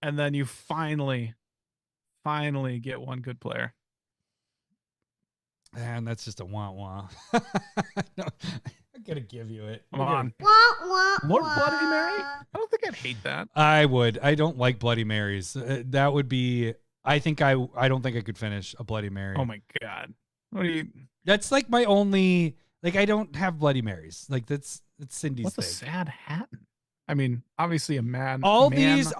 and then you finally get one good player. And that's just a wah-wah. No, I'm gonna give you it. Come on. More Bloody Mary? I don't think I'd hate that. I would. I don't like Bloody Marys. That would be. I don't think I could finish a Bloody Mary. Oh my god. What are you? That's like my only. Like I don't have Bloody Marys. Like it's Cindy's What's thing. a sad Hatton? I mean, obviously a man. All these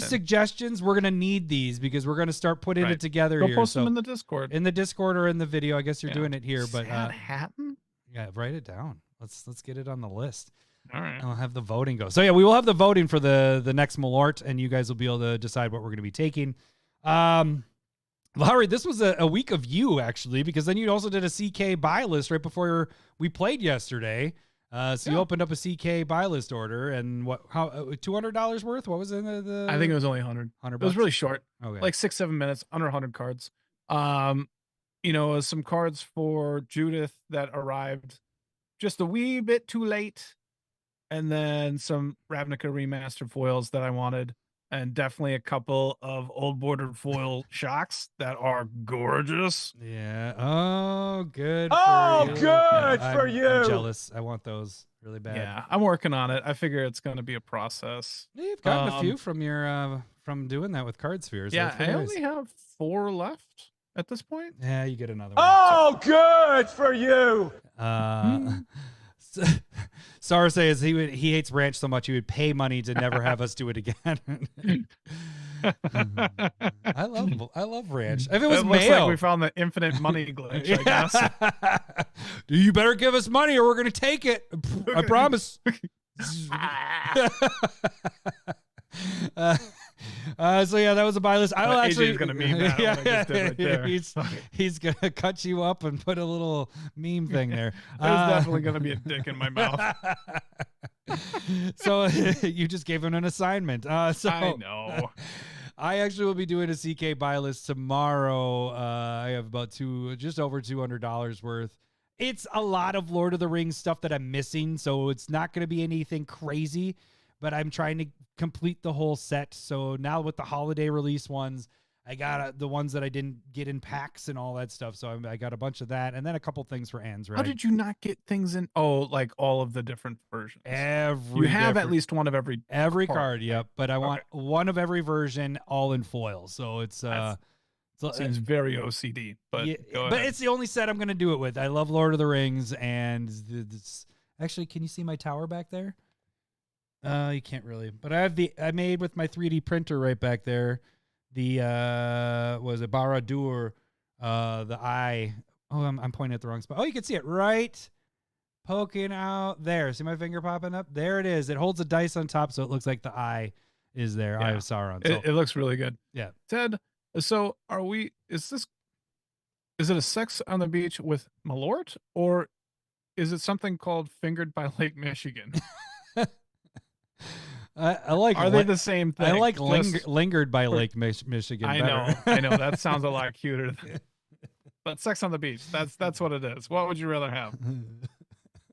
suggestions, we're gonna need these because we're gonna start putting it together. Go post them in the Discord. In the Discord or in the video. I guess you're doing it here, but sad Hatton. Yeah, write it down. Let's get it on the list. All right. I'll have the voting go. So yeah, we will have the voting for the next Malort, and you guys will be able to decide what we're gonna be taking. Lowry, this was a week of you actually, because then you also did a CK buy list right before we played yesterday. You opened up a CK buy list order, and how $200 worth? What was in the? I think it was only 100. It was really short. Okay. Like 6-7 minutes, under 100 cards. Some cards for Judith that arrived just a wee bit too late, and then some Ravnica remastered foils that I wanted. And definitely a couple of old bordered foil shocks that are gorgeous. Yeah. Oh, good. Oh, for good you. for you. I'm jealous. I want those really bad. Yeah, I'm working on it. I figure it's going to be a process. Yeah, you've gotten a few from your from doing that with card spheres. Yeah, I only have 4 left at this point. Yeah, you get another one. Oh, good for you. Sar says he hates ranch so much he would pay money to never have us do it again. I love ranch. If it was looks mayo, like we found the infinite money glitch. I guess. You better give us money or we're gonna take it. I promise. So yeah, that was a buy list. I will actually AJ's gonna meme that. He's gonna cut you up and put a little meme thing there. There's definitely gonna be a dick in my mouth. So you just gave him an assignment. I know. I actually will be doing a CK buy list tomorrow. I have about just over $200 worth. It's a lot of Lord of the Rings stuff that I'm missing, so it's not going to be anything crazy, but I'm trying to complete the whole set. So now with the holiday release ones, I got the ones that I didn't get in packs and all that stuff. So I got a bunch of that, and then a couple things for Anne's. Right? How did you not get things in? Oh, like all of the different versions. You have at least one of every card. Yep, but I want one of every version, all in foil. So it's seems very OCD, but but it's the only set I'm going to do it with. I love Lord of the Rings, and actually, can you see my tower back there? You can't really, but I made with my 3D printer right back there. The was it Barad-dûr, the eye. Oh, I'm pointing at the wrong spot. Oh, you can see it right poking out there. See my finger popping up? There it is. It holds a dice on top, so it looks like the eye is there. Eye of Sauron. So, it looks really good. Yeah. Ted, so is it a Sex on the Beach with Malort, or is it something called Fingered by Lake Michigan? I like. Are they the same thing? I like lingered by Lake Michigan. I know. That sounds a lot cuter. But Sex on the Beach. That's what it is. What would you rather have?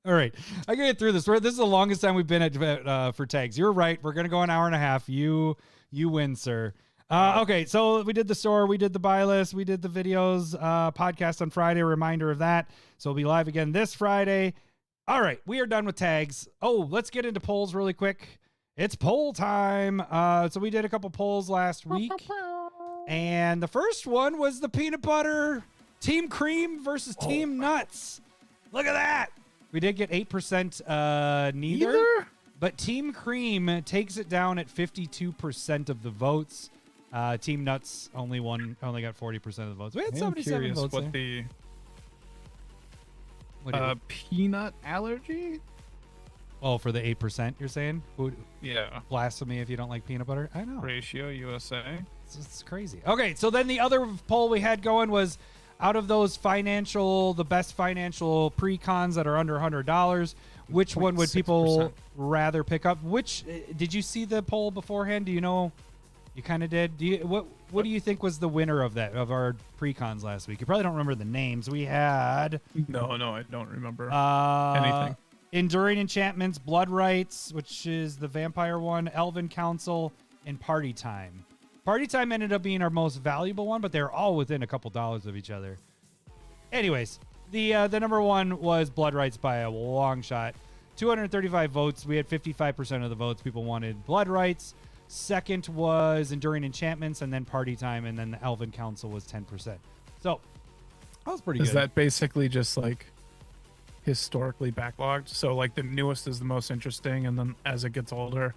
All right, I gotta get through this. This is the longest time we've been at for tags. You're right. We're gonna go an hour and a half. You win, sir. Okay, so we did the store, we did the buy list, we did the videos, podcast on Friday. A reminder of that. So we'll be live again this Friday. All right, we are done with tags. Oh, let's get into polls really quick. It's poll time. So we did a couple polls last week, and the first one was the peanut butter Team Cream versus Team Nuts. Look at that. We did get 8% neither, but Team Cream takes it down at 52% of the votes. Team Nuts only got 40% of the votes. We had I am 77 curious votes. what there. the peanut allergy? Oh, for the 8%, you're saying? Yeah. Blasphemy if you don't like peanut butter? I know. Ratio USA. It's crazy. Okay, so then the other poll we had going was out of those the best financial pre-cons that are under $100, which one would people rather pick up? Did you see the poll beforehand? Do you know? You kind of did. What do you think was the winner of our pre-cons last week? You probably don't remember the names. We had No, I don't remember anything. Enduring Enchantments, Blood Rights, which is the vampire one, Elven Council, and Party Time. Party Time ended up being our most valuable one, but they're all within a couple dollars of each other. Anyways, the number one was Blood Rights by a long shot. 235 votes. We had 55% of the votes. People wanted Blood Rights. Second was Enduring Enchantments, and then Party Time, and then the Elven Council was 10%. So that was pretty good. Is that basically just like historically backlogged? So like the newest is the most interesting, and then as it gets older,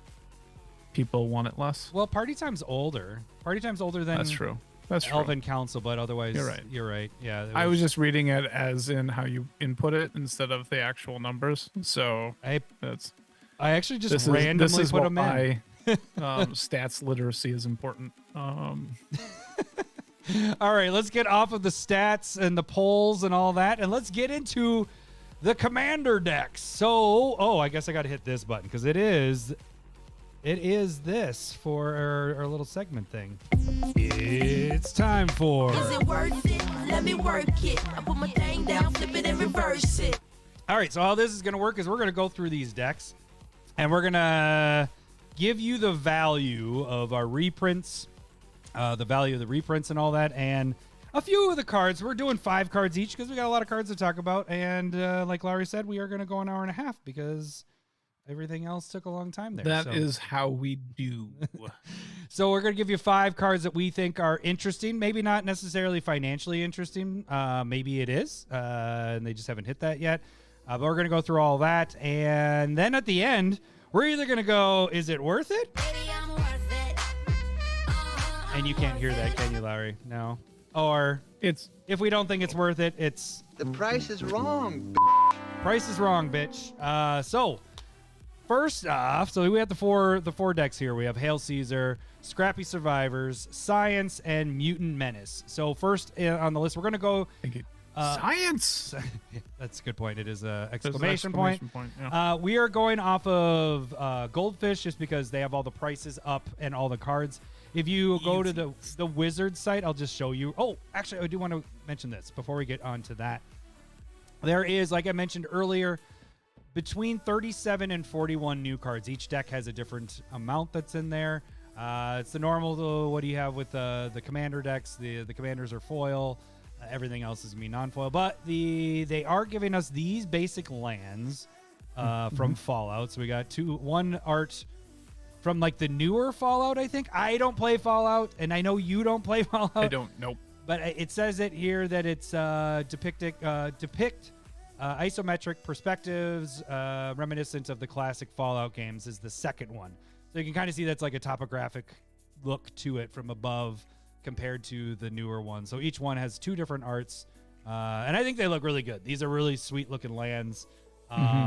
people want it less? Well, Party Time's older. Party Time's older than That's true. Elven Council, but otherwise, You're right. Yeah, I was just reading it as in how you input it instead of the actual numbers. So I that's actually just this randomly is put what them in. stats literacy is important. All right, let's get off of the stats and the polls and all that, and let's get into the commander decks. So, I guess I got to hit this button because it is this for our little segment thing. It's time for. Is it worth it? Let me work it. I put my thing down, flip it and reverse it. All right, so how this is going to work is we're going to go through these decks, and we're going to give you the value of our reprints, the value of the reprints and all that, and a few of the cards. We're doing 5 cards each because we got a lot of cards to talk about, and like Larry said, we are going to go an hour and a half because everything else took a long time there. That is how we do. So we're going to give you 5 cards that we think are interesting, maybe not necessarily financially interesting. Maybe it is, and they just haven't hit that yet. But we're going to go through all that, and then at the end, we're either going to go, is it worth it? Baby, I'm worth it. And you can't hear that, can you, Larry? No. Or It's if we don't think it's worth it, it's The price is wrong. price is wrong, bitch. So first off, so we have the four decks here. We have Hail Caesar, Scrappy Survivors, Science, and Mutant Menace. So first on the list, we're gonna go. thank you. Science. That's a good point. It is a There's an exclamation point. yeah. We are going off of Goldfish just because they have all the prices up and all the cards. If you go to the Wizard site, I'll just show you. Oh, actually, I do want to mention this before we get on to that. There is, like I mentioned earlier, between 37 and 41 new cards. Each deck has a different amount that's in there. It's the normal, what do you have with the Commander decks? The Commanders are foil. Everything else is going to be non-foil. But they are giving us these basic lands from Fallout. So we got one art from like the newer Fallout, I think. I don't play Fallout, and I know you don't play Fallout. I don't. Nope. But it says it here that it's depict isometric perspectives reminiscent of the classic Fallout games is the second one. So you can kind of see that's like a topographic look to it from above compared to the newer one. So each one has 2 different arts, and I think they look really good. These are really sweet looking lands.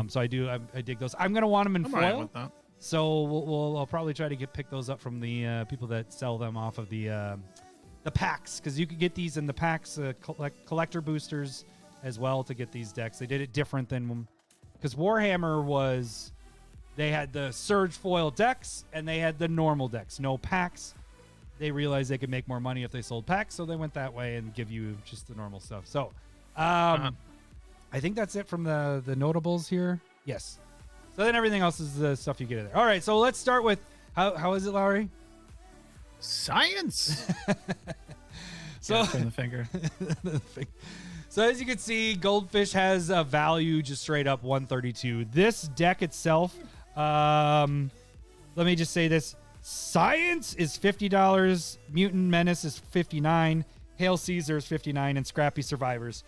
So I dig those. I'm gonna want them in I'm all right foil. with that. So I'll probably try to pick those up from the people that sell them off of the packs, because you could get these in the packs, collector boosters as well to get these decks. They did it different than because Warhammer they had the Surge foil decks and they had the normal decks, no packs. They realized they could make more money if they sold packs, so they went that way and give you just the normal stuff. So I think that's it from the notables here. Yes. So then everything else is the stuff you get in there. All right, so let's start with how is it, Lowry? Science. So Turn the finger. So as you can see, Goldfish has a value just straight up 132. This deck itself, let me just say this. Science is $50. Mutant Menace is $59. Hail Caesar is $59. And Scrappy Survivors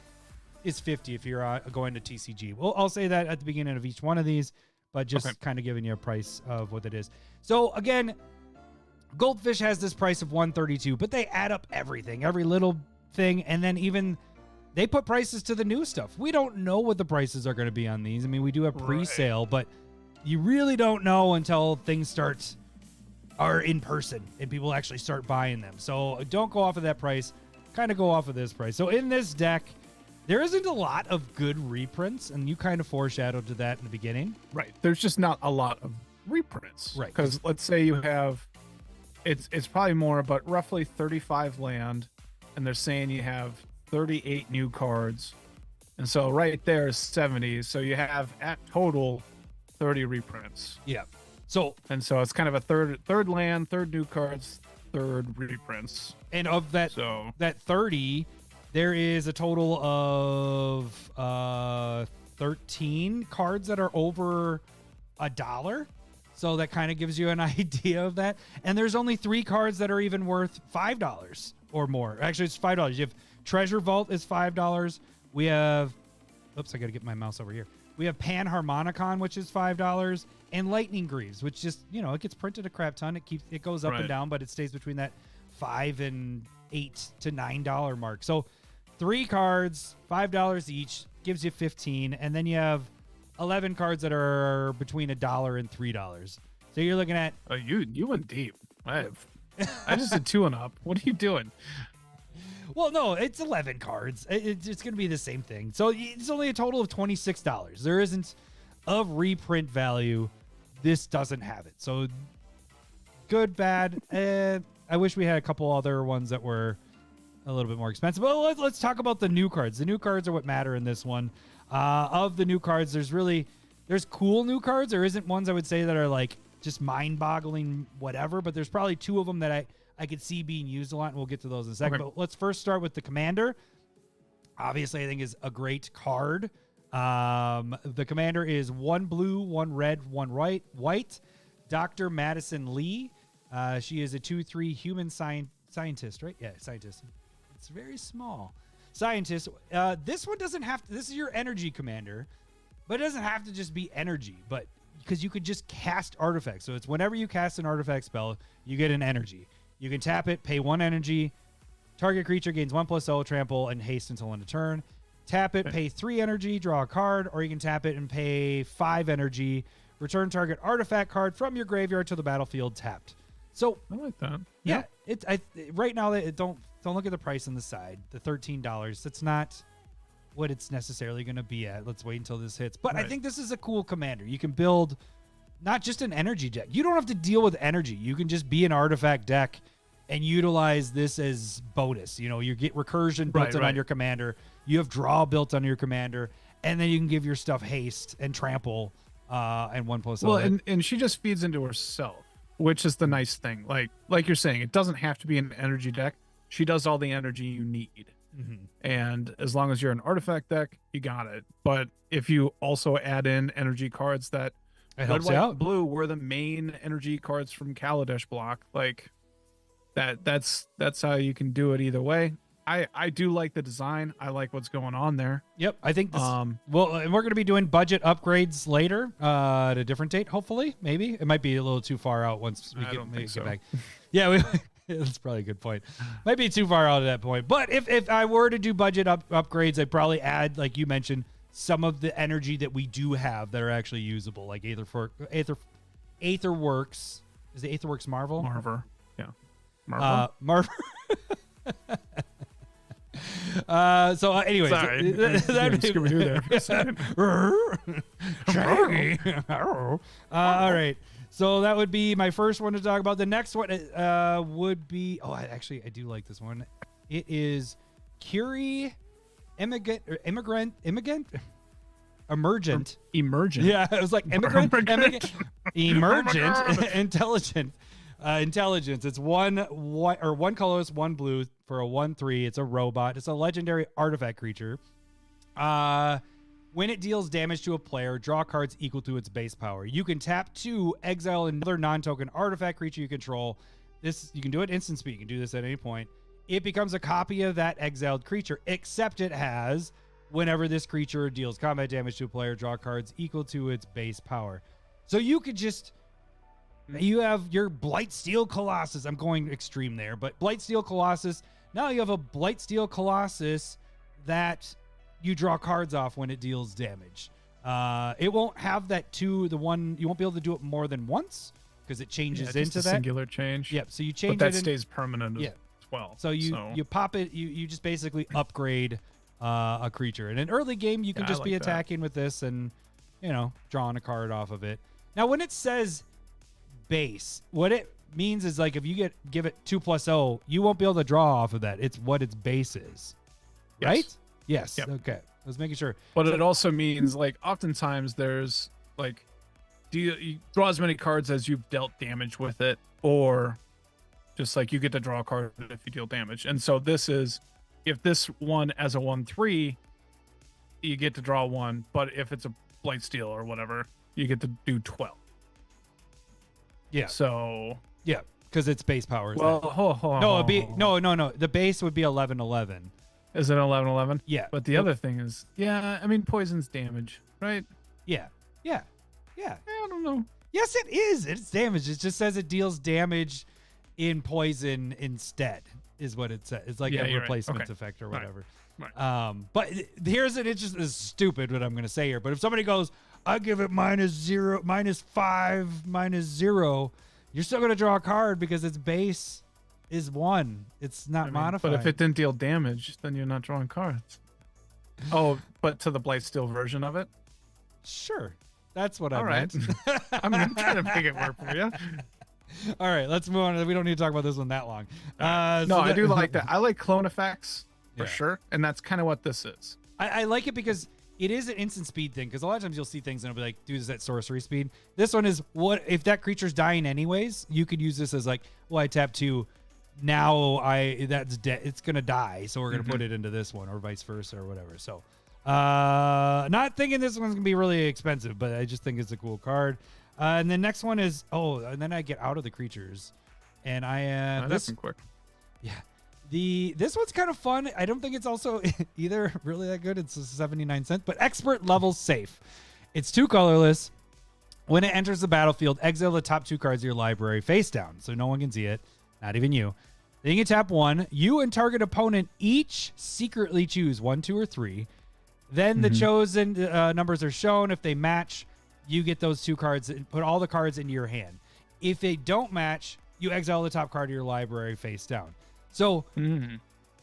is $50 if you're going to TCG. Well, I'll say that at the beginning of each one of these, but just kind of giving you a price of what it is. So again, Goldfish has this price of 132, but they add up everything, every little thing, and then even they put prices to the new stuff. We don't know what the prices are going to be on these. I mean, we do have pre-sale, but you really don't know until things are in person and people actually start buying them. So don't go off of that price. Kind of go off of this price. So in this deck, there isn't a lot of good reprints, and you kind of foreshadowed to that in the beginning. Right. There's just not a lot of reprints. Right. Because let's say you have, it's probably more, but roughly 35 land, and they're saying you have 38 new cards. And so right there is 70. So you have at total 30 reprints. Yeah. So it's kind of a third land, third new cards, third reprints. And of that, that 30, there is a total of 13 cards that are over $1. So that kind of gives you an idea of that. And there's only 3 cards that are even worth $5 or more. Actually, it's $5. You have Treasure Vault is $5. We have, oops, I got to get my mouse over here. We have Panharmonicon, which is $5, and Lightning Greaves, which just, it gets printed a crap ton. It goes up and down, but it stays between that $5 and $8 to $9 mark. So 3 cards, $5 each, gives you 15, and then you have 11 cards that are between $1 and $3. So you're looking at you went deep. I just did 2 and up. What are you doing? Well, no, it's 11 cards. It's going to be the same thing. So it's only a total of $26. There isn't of reprint value. This doesn't have it. So good, bad. I wish we had a couple other ones that were a little bit more expensive. But let's talk about the new cards. The new cards are what matter in this one. Of the new cards, there's cool new cards. There isn't ones I would say that are like just mind-boggling whatever, but there's probably 2 of them that I could see being used a lot, and we'll get to those in a second. Okay. But let's first start with the Commander. Obviously, I think is a great card. The Commander is 1 blue, 1 red, 1 white. Dr. Madison Lee. She is a 2/3 human scientist, right? Yeah, scientist. It's very small. Scientist. This one doesn't have to. This is your energy commander, but it doesn't have to just be energy, but because you could just cast artifacts. So it's whenever you cast an artifact spell, you get an energy. You can tap it, pay 1 energy. Target creature gains 1+0, trample, and haste until end of turn. Tap it, pay 3 energy, draw a card, or you can tap it and pay 5 energy. Return target artifact card from your graveyard to the battlefield tapped. So I like that. Yeah, right now don't look at the price on the side. The $13. That's not what it's necessarily going to be at. Let's wait until this hits. But I think this is a cool commander. You can build not just an energy deck. You don't have to deal with energy. You can just be an artifact deck and utilize this as bonus. You get recursion built in on your commander. You have draw built on your commander, and then you can give your stuff haste and trample and 1+0. Well, and she just feeds into herself, which is the nice thing. Like you're saying, it doesn't have to be an energy deck. She does all the energy you need. Mm-hmm. And as long as you're an artifact deck, you got it. But if you also add in energy cards that red, white, blue were the main energy cards from Kaladesh block, like that's how you can do it either way. I do like the design. I like what's going on there. Yep, I think this. And we're going to be doing budget upgrades later at a different date. Hopefully, maybe it might be a little too far out once we get back. Yeah, that's probably a good point. Might be too far out at that point. But if I were to do budget upgrades, I'd probably add, like you mentioned, some of the energy that we do have that are actually usable, like Aetherworks. Is it Aetherworks Marvel? Marver. Yeah. Marver. Anyways, sorry, all right. So that would be my first one to talk about. The next one would be I do like this one. It is Curie Emergent. Yeah, it was like emergent intelligent. Intelligence. It's 1 white or 1 colorless, 1 blue for a 1/3. It's a robot. It's a legendary artifact creature. When it deals damage to a player, draw cards equal to its base power. You can tap 2, exile another non-token artifact creature you control. You can do it instant speed. You can do this at any point. It becomes a copy of that exiled creature, except it has, whenever this creature deals combat damage to a player, draw cards equal to its base power. So you could just You have your Blightsteel Colossus. I'm going extreme there, but Blightsteel Colossus. Now you have a Blightsteel Colossus that you draw cards off when it deals damage. It won't have that the one. You won't be able to do it more than once because it changes just into a that singular change. Yep. So you change but that it. stays permanent Yeah. as well. So you pop it. You just basically upgrade a creature. In an early game, you can just be attacking with this and drawing a card off of it. Now, when it says base, what it means is like if you give it 2+0, you won't be able to draw off of that. It's what its base is, right? Yes. Yep. Okay. I was making sure. But it also means like oftentimes there's like, you draw as many cards as you've dealt damage with it, or just like you get to draw a card if you deal damage. And so this is, if this one as a 1/3, you get to draw one, but if it's a Blightsteel or whatever, you get to do 12. Yeah. So Yeah, because it's base power. well, no, it'd be no. The base would be 11/11. Is it 11/11? Yeah. But the other thing is, I mean, poison's damage, right? Yeah. I don't know. Yes, it is. It's damage. It just says it deals damage in poison instead, is what it says. It's like a you're right. replacement Okay. effect or Right. whatever. Right. But here's an interesting. This is stupid what I'm going to say here. But if somebody goes, I give it -0, -5, -0, you're still going to draw a card because its base is 1. It's not modified. But if it didn't deal damage, then you're not drawing cards. Oh, but to the Blightsteel version of it? Sure. That's what I All right. meant. I'm trying to make it work for you. All right, let's move on. We don't need to talk about this one that long. No, I do like that. I like clone effects for Yeah. sure. And that's kind of what this is. I like it because it is an instant speed thing. Because a lot of times you'll see things and it'll be like, do this at sorcery speed. This one is what if that creature's dying anyways? You could use this as like, well, I tap 2. Now that's dead. It's gonna die, so we're gonna put it into this one, or vice versa, or whatever. So, not thinking this one's gonna be really expensive, but I just think it's a cool card. And the next one is and then I get out of the creatures, and I That's quick. yeah. This one's kind of fun. I don't think it's also either really that good. It's 79 cents, but expert level safe. It's 2 colorless. When it enters the battlefield, exile the top 2 cards of your library face down, so no one can see it, not even you. Then you tap 1. You and target opponent each secretly choose 1, 2, or 3. Then the chosen numbers are shown. If they match, you get those 2 cards and put all the cards into your hand. If they don't match, you exile the top card of your library face down. So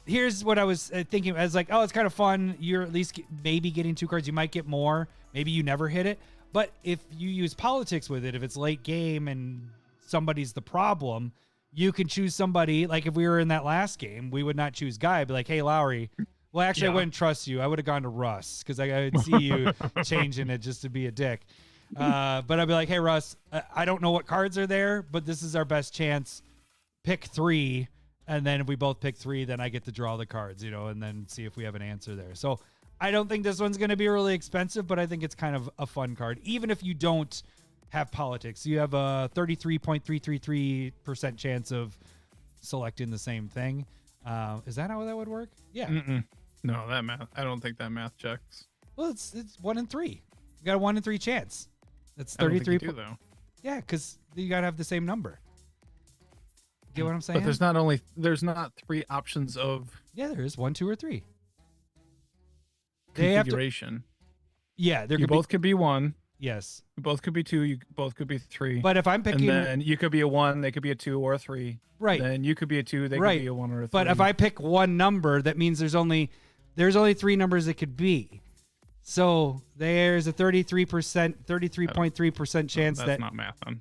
here's what I was thinking. I was like, oh, it's kind of fun. You're at least maybe getting 2 cards. You might get more. Maybe you never hit it. But if you use politics with it, if it's late game and somebody's the problem, you can choose somebody. Like if we were in that last game, we would not choose Guy. I'd be like, hey, Lowry. Well, actually, I wouldn't trust you. I would have gone to Russ because I would see you changing it just to be a dick. But I'd be like, hey, Russ, I don't know what cards are there, but this is our best chance. Pick 3. And then if we both pick 3, then I get to draw the cards, and then see if we have an answer there. So I don't think this one's going to be really expensive, but I think it's kind of a fun card. Even if you don't have politics, you have a 33.333% chance of selecting the same thing. Is that how that would work? Yeah. No, that math. I don't think that math checks. Well, it's 1 in 3. You got a 1 in 3 chance. That's I don't 33. think you do, though. Yeah, because you got to have the same number. Get what I'm saying? But there's not 3 options of Yeah, there is 1, 2, or 3. They have to, configuration. yeah, there You could both could be 1. yes. You both could be 2. You both could be 3. But if I'm and picking then you could be a 1. They could be a 2 or a 3. right, Then you could be a 2. They right, could be a 1 or a 3. but if I pick one number, that means there's only 3 numbers it could be. So there's a 33.3% chance that's not math then.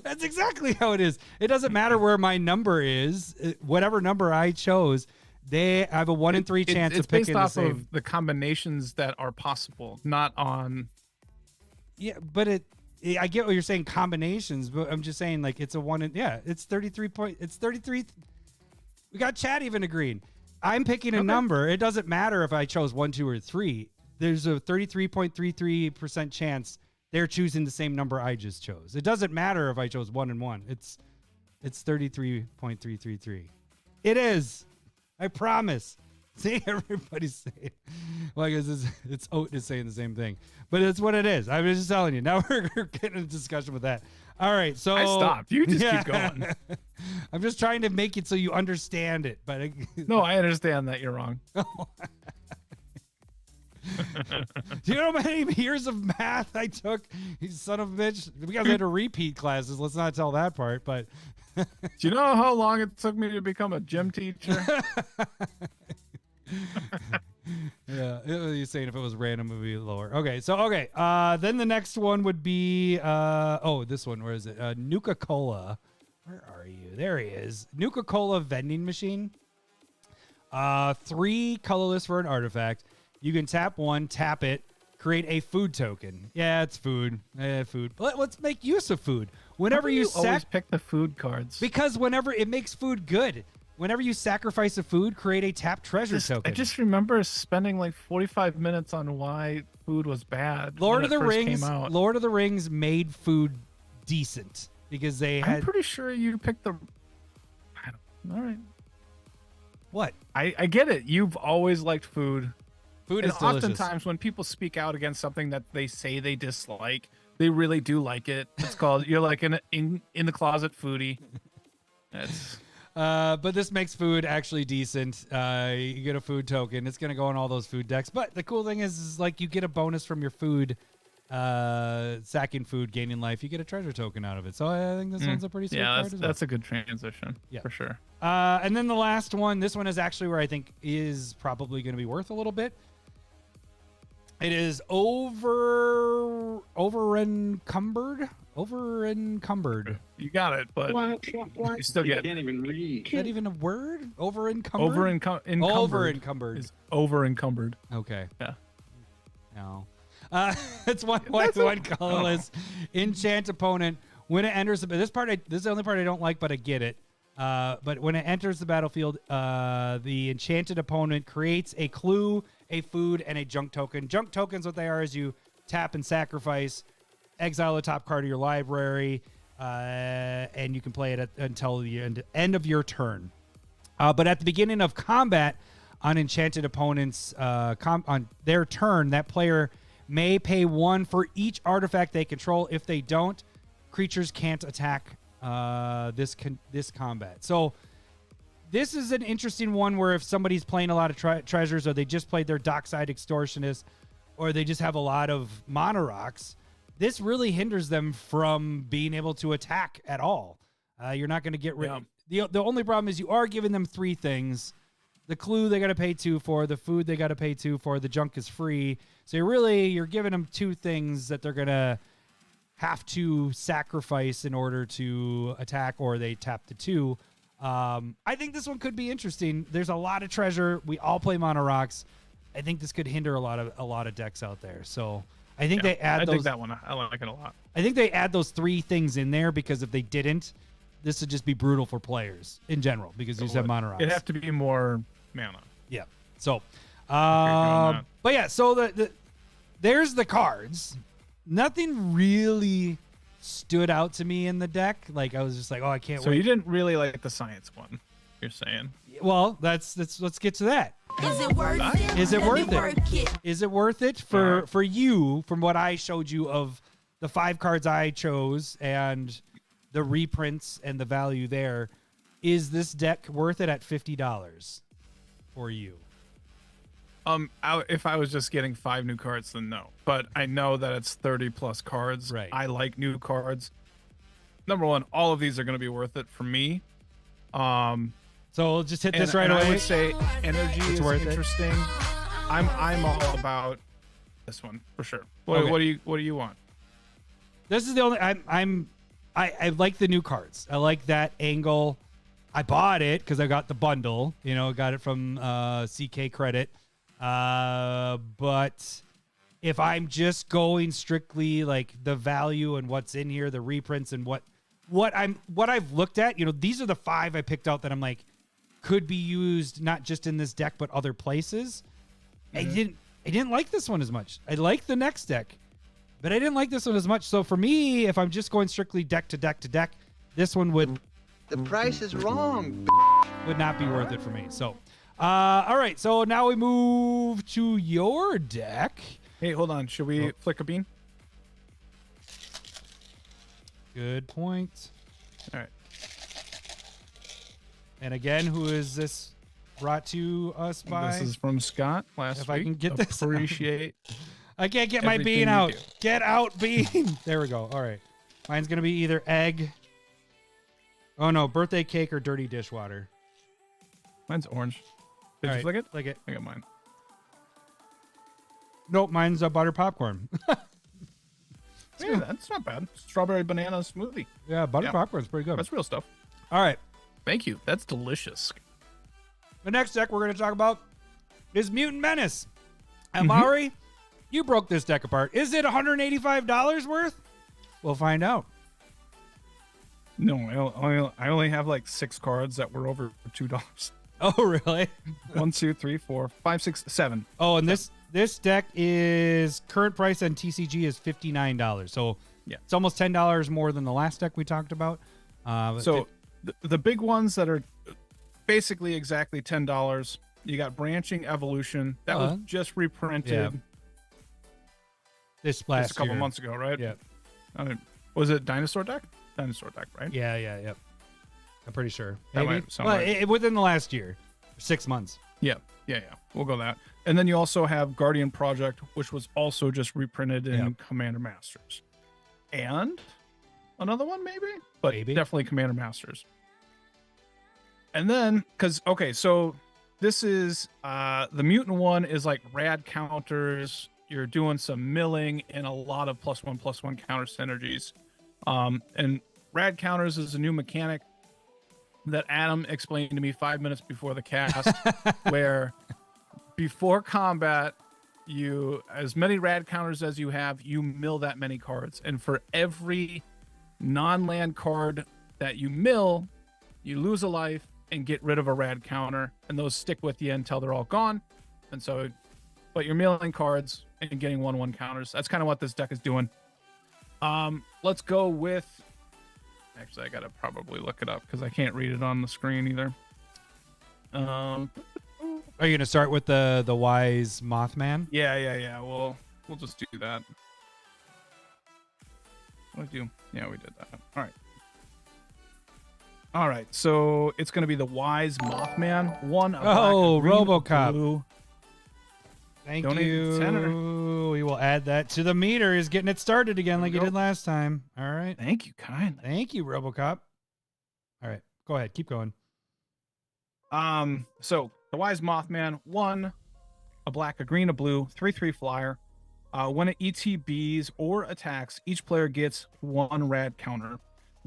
That's exactly how it is. It doesn't matter where my number is. Whatever number I chose, I have a 1 in 3 chance it's of picking based off the same. of the combinations that are possible, not on. Yeah, but I get what you're saying, combinations, but I'm just saying like it's a 1 in, it's 33. We got Chad even agreeing. I'm picking a number. It doesn't matter if I chose 1, 2, or 3. There's a 33.33% chance they're choosing the same number I just chose. It doesn't matter if I chose 1 and 1. It's 33.333. It is. I promise. See, everybody's saying, well, I guess it's Oat is saying the same thing, but it's what it is. I was just telling you. Now we're getting a discussion with that. All right, so I stopped. You just keep going. I'm just trying to make it so you understand it, but No, I understand that you're wrong. do you know how many years of math I took? You son of a bitch. We got to repeat classes. Let's not tell that part, but Do you know how long it took me to become a gym teacher? yeah, you're saying if it was random, it would be lower. Okay, so then the next one would be this one. Where is it? Nuka-Cola. Where are you? There he is. Nuka-Cola vending machine. 3 colorless for an artifact. You can tap one, tap it, create a food token. Yeah, it's food. Food. But let's make use of food. Whenever you always pick the food cards. because whenever it makes food good. Whenever you sacrifice a food, create a tap treasure token. I just remember spending like 45 minutes on why food was bad. Lord when of the it first Rings. came out. Lord of the Rings made food decent because they I'm had pretty sure you picked the. All right. what? I get it. You've always liked food. Food And is delicious. oftentimes when people speak out against something that they say they dislike, they really do like it. It's called you're like in the closet foodie. That's But this makes food actually decent. You get a food token. It's gonna go on all those food decks. But the cool thing is like you get a bonus from your food, sacking food, gaining life. You get a treasure token out of it. So I think this one's a pretty sweet card as well. that's a good transition. Yeah. For sure. And then the last one. This one is actually where I think is probably going to be worth a little bit. It is over encumbered. You got it, but you still get Can't even read. Is that even a word? Over encumbered. over encumbered. is over encumbered. Okay. Yeah. No. It's one white, one colorless. Enchant opponent. When it enters this is the only part I don't like, but I get it. But when it enters the battlefield, the enchanted opponent creates a clue, a food, and a junk token. Junk tokens, what they are is you tap and sacrifice, exile the top card of your library, and you can play it until the end of your turn. But at the beginning of combat, on enchanted opponents, on their turn, that player may pay 1 for each artifact they control. If they don't, creatures can't attack this combat. So this is an interesting one where if somebody's playing a lot of treasures, or they just played their Dockside Extortionist, or they just have a lot of Mana Rocks, this really hinders them from being able to attack at all. You're not going to get rid. Yeah. The only problem is you are giving them 3 things. The clue they got to pay 2 for. The food they got to pay 2 for. The junk is free. So you're giving them 2 things that they're gonna have to sacrifice in order to attack, or they tap the 2. I think this one could be interesting. There's a lot of treasure. We all play Mana Rocks. I think this could hinder a lot of decks out there. So I think they add those. I think that one. I like it a lot. I think they add those 3 things in there because if they didn't, this would just be brutal for players in general because you just have Mana Rocks. It'd have to be more mana. Yeah. So, that. but yeah. So there's the cards. Nothing really stood out to me in the deck. Like I was just like, oh, I can't So wait. you didn't really like the science one. You're saying? Well, let's get to that. Is it worth it? Is it Let me worth it? work it? Is it worth it for you? From what I showed you of the 5 cards I chose and the reprints and the value there, is this deck worth it at $50 for you? If I was just getting 5 new cards, then no. But I know that it's 30 plus cards. Right. I like new cards. Number one, all of these are going to be worth it for me. So we'll just hit this right and away. I would say energy is worth it. interesting. I'm all about this one for sure. What do you want? This is the only I like the new cards. I like that angle. I bought it because I got the bundle. Got it from CK Credit. But if I'm just going strictly like the value and what's in here, the reprints and what I've looked at, these are the 5 I picked out that I'm like could be used not just in this deck but other places. Mm-hmm. I didn't like this one as much. I like the next deck, but I didn't like this one as much. So for me, if I'm just going strictly deck to deck to deck, this one would The price is wrong. not be worth it for me. So All right, so now we move to your deck. Hey, hold on. Should we flick a bean? Good point. All right. And again, who is this brought to us by? This is from Scott last If week. I can get this out. Appreciate. I can't get my everything bean you out. do. Get out, bean. There we go. All right. Mine's going to be either egg. Oh, no. Birthday cake or dirty dishwater. Mine's orange. Did All you right, flick it? Flick it. I got mine. Nope. Mine's a butter popcorn. Yeah, that's not bad. Strawberry banana smoothie. Yeah, butter Yeah. popcorn's pretty good. That's real stuff. All right. Thank you. That's delicious. The next deck we're going to talk about is Mutant Menace. And Mm-hmm. Lowry, you broke this deck apart. Is it $185 worth? We'll find out. No, I only have like 6 cards that were over $2. Oh, really? 1, 2, 3, 4, 5, 6, 7. Oh, and this deck is current price on TCG is $59. So Yeah. it's almost $10 more than the last deck we talked about. So the big ones that are basically exactly $10. You got Branching Evolution. That was just reprinted Yeah. This last just a couple year. months ago, right? Yeah. Was it Dinosaur deck? Dinosaur deck, right? Yeah. I'm pretty sure. That Maybe. might sound Well, right. within the last year, 6 months. Yeah. We'll go that. And then you also have Guardian Project, which was also just reprinted in Yeah. Commander Masters. And another one, maybe? But Maybe. definitely Commander Masters. And then, so this is the Mutant one is like rad counters. You're doing some milling and a lot of +1/+1 counter synergies. And rad counters is a new mechanic that Adam explained to me 5 minutes before the cast, where before combat, you as many rad counters as you have, you mill that many cards, and for every non-land card that you mill, you lose a life and get rid of a rad counter, and those stick with you until they're all gone. And so, but you're milling cards and getting 1/1 counters. That's kind of what this deck is doing. Let's go with. Actually, I gotta probably look it up because I can't read it on the screen either. Are you gonna start with the wise Mothman? Yeah. We'll just do that. What did I do? Yeah, we did that. All right. So it's gonna be the wise Mothman. One. A black, a green, a RoboCop. blue. Thank Donate to the center. you. We will add that to the meter. He's getting it started again There like we you go. did last time. All right. Thank you kindly. Thank you, RoboCop. All right. Go ahead. Keep going. So the wise Mothman, 1, a black, a green, a blue, 3/3 flyer. When it ETBs or attacks, each player gets 1 rad counter.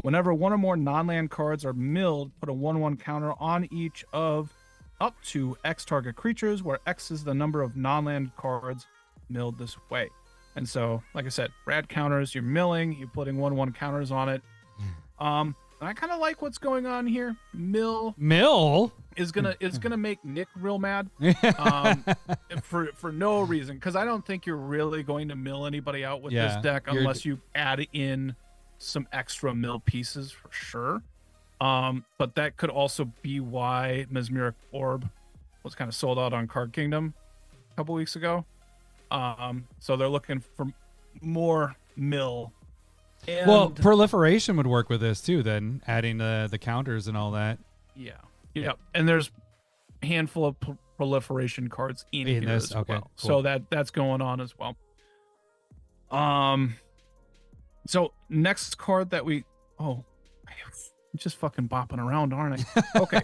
Whenever 1 or more non-land cards are milled, put a 1/1 counter on each of up to X target creatures, where X is the number of non-land cards milled this way. And so, like I said, rad counters, you're milling, you're putting 1/1 counters on it. And I kind of like what's going on here. Mill is gonna make Nick real mad, for no reason, because I don't think you're really going to mill anybody out with this deck unless you add in some extra mill pieces for sure. But that could also be why Mesmeric Orb was kind of sold out on Card Kingdom a couple weeks ago. So they're looking for more mill. And Well, proliferation would work with this too. Then adding the counters and all that. yeah. And there's a handful of proliferation cards in here this? as Okay, well. cool. So that's going on as well. So next card that we I'm just fucking bopping around, aren't I? Okay.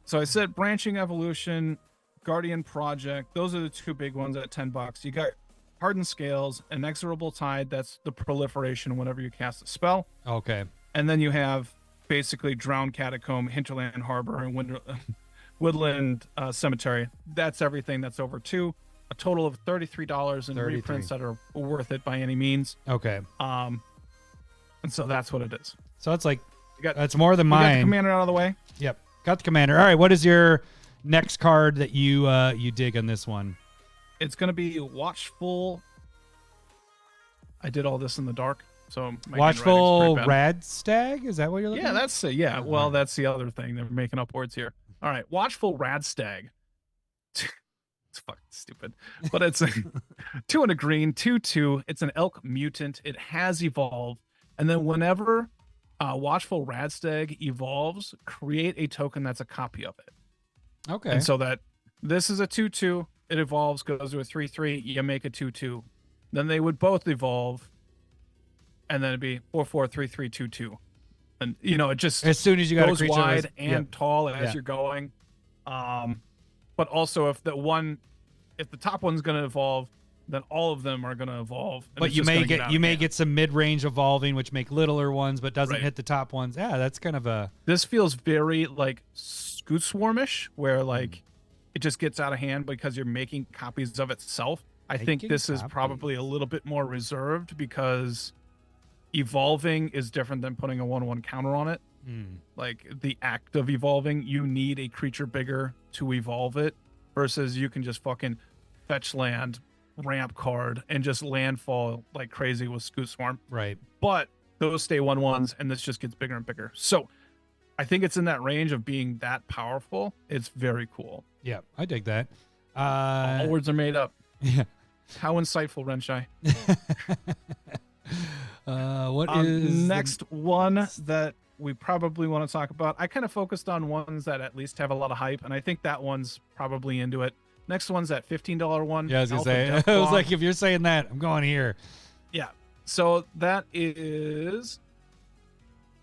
So I said Branching Evolution, Guardian Project. Those are the 2 big ones at $10. You got Hardened Scales, Inexorable Tide. That's the proliferation whenever you cast a spell. Okay. And then you have basically Drowned Catacomb, Hinterland Harbor, and Woodland Cemetery. That's everything that's over 2. A total of $33 in 33. reprints that are worth it by any means. Okay. And so that's what it is. So it's like You got, that's more than we got the mine. commander out of the way. Yep. Got the commander. All right. What is your next card that you dig on this one? It's going to be Watchful. I did all this in the dark, so my handwriting's Watchful pretty bad. Rad Stag? Is that what you're looking Yeah, at? that's well, that's the other thing. They're making up words here. All right, Watchful Radstag. It's fucking stupid, but it's 2 and a green, 2/2. It's an elk mutant. It has evolved, and then whenever Watchful Radstag evolves, create a token that's a copy of it. Okay. And so that this is a 2/2. It evolves, goes to a 3/3. You make a 2/2. Then they would both evolve, and then it'd be 4/4, 3/3, 2/2. And it just as soon as you got goes a creature wide and yep. tall as Yeah. you're going. But also if the top one's going to evolve, then all of them are going to evolve. And But it's you just may gonna get out you of may hand. get some mid-range evolving, which make littler ones, but doesn't Right. hit the top ones. Yeah, that's kind of a This feels very like Scoot Swarmish, where like it just gets out of hand because you're making copies of itself. I think Making this is probably a little bit more reserved because evolving is different than putting a 1/1 counter on it. Like the act of evolving, you need a creature bigger to evolve it versus you can just fucking fetch land, ramp card, and just landfall like crazy with Scoot Swarm. right. But those stay 1/1s and this just gets bigger and bigger. So I think it's in that range of being that powerful. It's very cool. Yeah, I dig that. All words are made up. Yeah. How insightful, Renshai. What is next one that we probably want to talk about? I kind of focused on ones that at least have a lot of hype, and I think that one's probably into it. Next one's that $15 one. Yeah, I was gonna Alpha say. Death I was Claw. like, if you're saying that, I'm going here. Yeah. So that is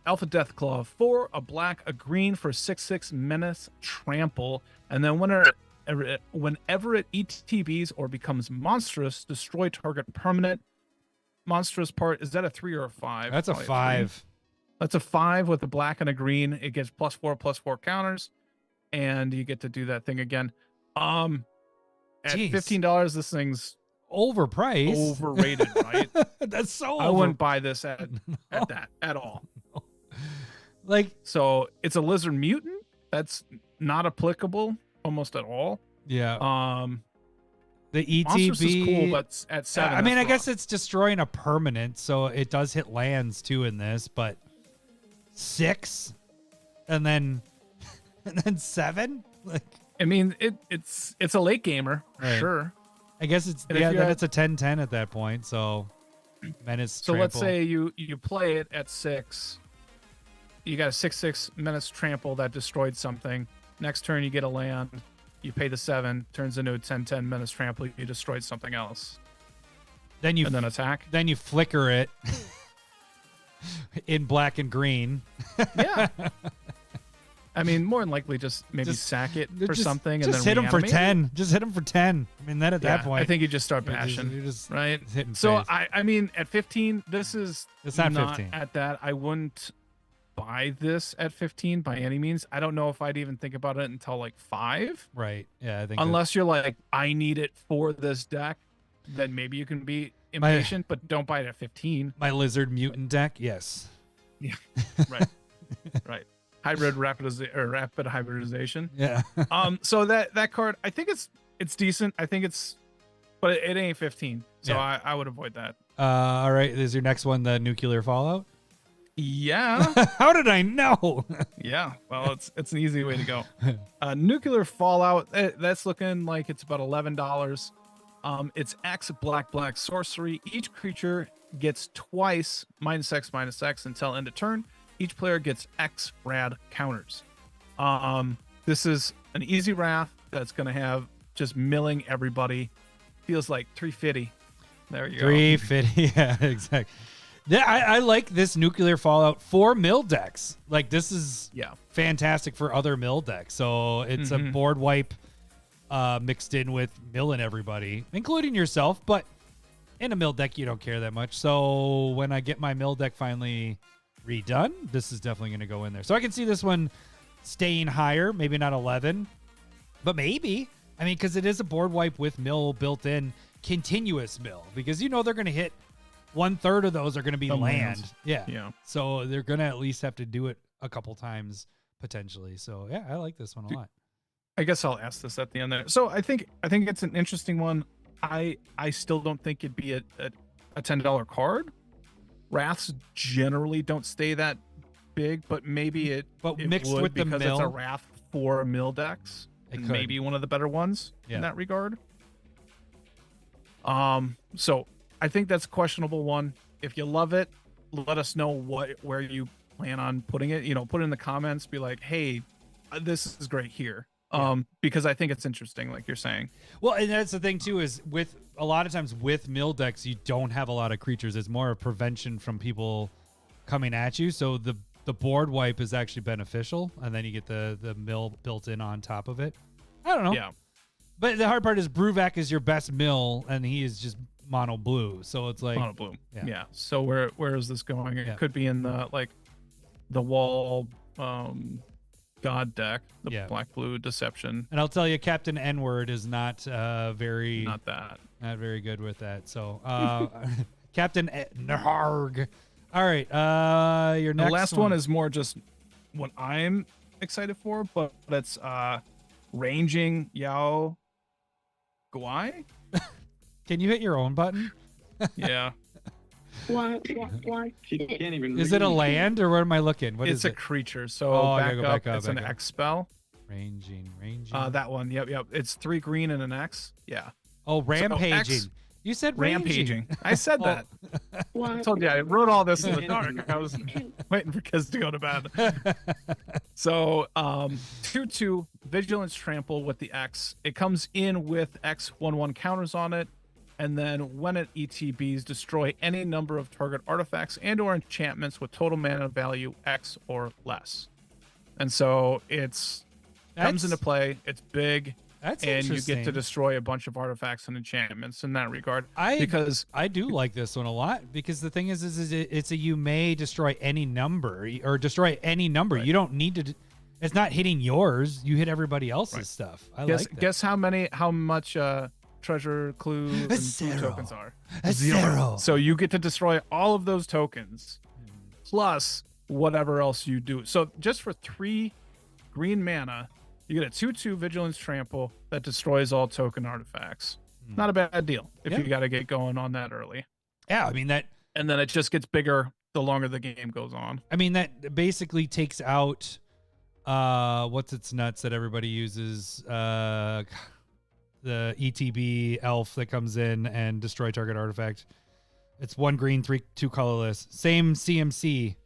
Alpha Deathclaw. 4, a black, a green for 6/6 Menace Trample. And then whenever it ETBs or becomes monstrous, destroy target permanent. Monstrous part, is that a 3 or a 5? That's a Probably 5. 3. That's a 5 with a black and a green. It gets +4/+4 counters, and you get to do that thing again. At Jeez. $15, this thing's Overpriced. overrated, right? That's so. I wouldn't buy this at that at all. Like, So it's a lizard mutant that's not applicable almost at all. yeah. The Monstrous is cool, ETB. but at 7. I mean, that's I guess rough. it's destroying a permanent, so it does hit lands too in this, but 6 and then 7? Like, I mean, it's a late gamer, Right. sure. I guess it's And if yeah, you're then at- it's a 10/10 at that point, so Menace So let's Trample. say you play it at 6. You got a 6/6 Menace Trample that destroyed something. Next turn you get a land. You pay the 7, turns into a 10/10 Menace Trample. You destroyed something else, then you and then attack. then you flicker it in black and green. Yeah. I mean, more than likely, just maybe Just- sack it for Just- something, and just then hit him for reanimate it. 10. Just hit him for 10. I mean, then at that Yeah, point, I think you just start you're just- bashing, you're just right? hitting So face. I mean, at 15, this is It's not 15. at that. I wouldn't buy this at 15 by any means. I don't know if I'd even think about it until like 5, Right. Yeah, I think unless you're like, I need it for this deck. Then maybe you can be impatient, but don't buy it at 15. my lizard mutant deck. Yes. Right, right. Rapid hybridization. Yeah. So that card, I think it's decent. I think but it ain't 15, so Yeah. I would avoid that. All right. Is your next one the nuclear fallout? Yeah, How did I know? yeah. Well, it's an easy way to go. Nuclear fallout. That's looking like it's about $11. It's X black sorcery. Each creature gets twice -X until end of turn. Each player gets X rad counters. This is an easy wrath that's gonna have just milling everybody. Feels like 350. There you go. 350. Yeah, exactly. Yeah, I like this nuclear fallout for mill decks. Like, this is Yeah. fantastic for other mill decks. So it's a board wipe mixed in with milling everybody, including yourself. But in a mill deck, you don't care that much. So when I get my mill deck finally redone, this is definitely going to go in there. So I can see this one staying higher, maybe not 11, but maybe. I mean, because it is a board wipe with mill built in, continuous mill, because they're going to hit 1/3 of those are going to be Some land. lands. Yeah. Yeah. So they're going to at least have to do it a couple times potentially. So yeah, I like this one a lot. I guess I'll ask this at the end there. So I think it's an interesting one. I still don't think it'd be a $10 card. Wraths generally don't stay that big, but maybe it But it mixed would with the because it's a mill. wrath for mill decks. It And could. maybe one of the better ones Yeah. in that regard. So I think that's a questionable one. If you love it, let us know where you plan on putting it. You know, put it in the comments. Be like, hey, this is great here. Because I think it's interesting, like you're saying. Well, and that's the thing too, is with a lot of times with mill decks, you don't have a lot of creatures. It's more a prevention from people coming at you. So the board wipe is actually beneficial, and then you get the mill built in on top of it. I don't know. Yeah. But the hard part is Bruvak is your best mill, and he is just mono blue. So it's like Mono blue. Yeah. Yeah. So where is this going? It Yeah. could be in the wall god deck, the Yeah. black blue deception. And I'll tell you, Captain N-word is not very Not that. not very good with that. So Captain Narg. All right, your next The last one is more just what I'm excited for, but it's ranging Yao Guai. Can you hit your own button? Yeah. She can't even Is it a read. land or where am I looking? What It's is a it? creature. So Oh, I back, gotta go up, back up, it's an back up. X spell. Ranging. That one. Yep. It's 3 green and an X. Yeah. Oh, rampaging. X- You said ranging. Rampaging. I said Oh. that. I told you I wrote all this in the dark. I was waiting for kids to go to bed. So 2/2 Vigilance Trample with the X. It comes in with X/1/1 counters on it, and then when it ETBs, destroy any number of target artifacts and/or enchantments with total mana value X or less. And so comes That's- into play. It's big. That's And you interesting. get to destroy a bunch of artifacts and enchantments in that regard. I because do like this one a lot because the thing is it's a you may destroy any number or destroy any number. Right. You don't need to. It's not hitting yours. You hit everybody else's Right. stuff. I guess like that. guess how much treasure clue and food zero. tokens are. A zero. So you get to destroy all of those tokens plus whatever else you do. So just for 3 green mana, you get a 2/2 Vigilance Trample that destroys all token artifacts. Not a bad deal if Yeah. you got to get going on that early. Yeah, I mean that. And then it just gets bigger the longer the game goes on. I mean that basically takes out what's its nuts that everybody uses. The ETB elf that comes in and destroy target artifact. It's 1 green, 2 colorless. Same CMC.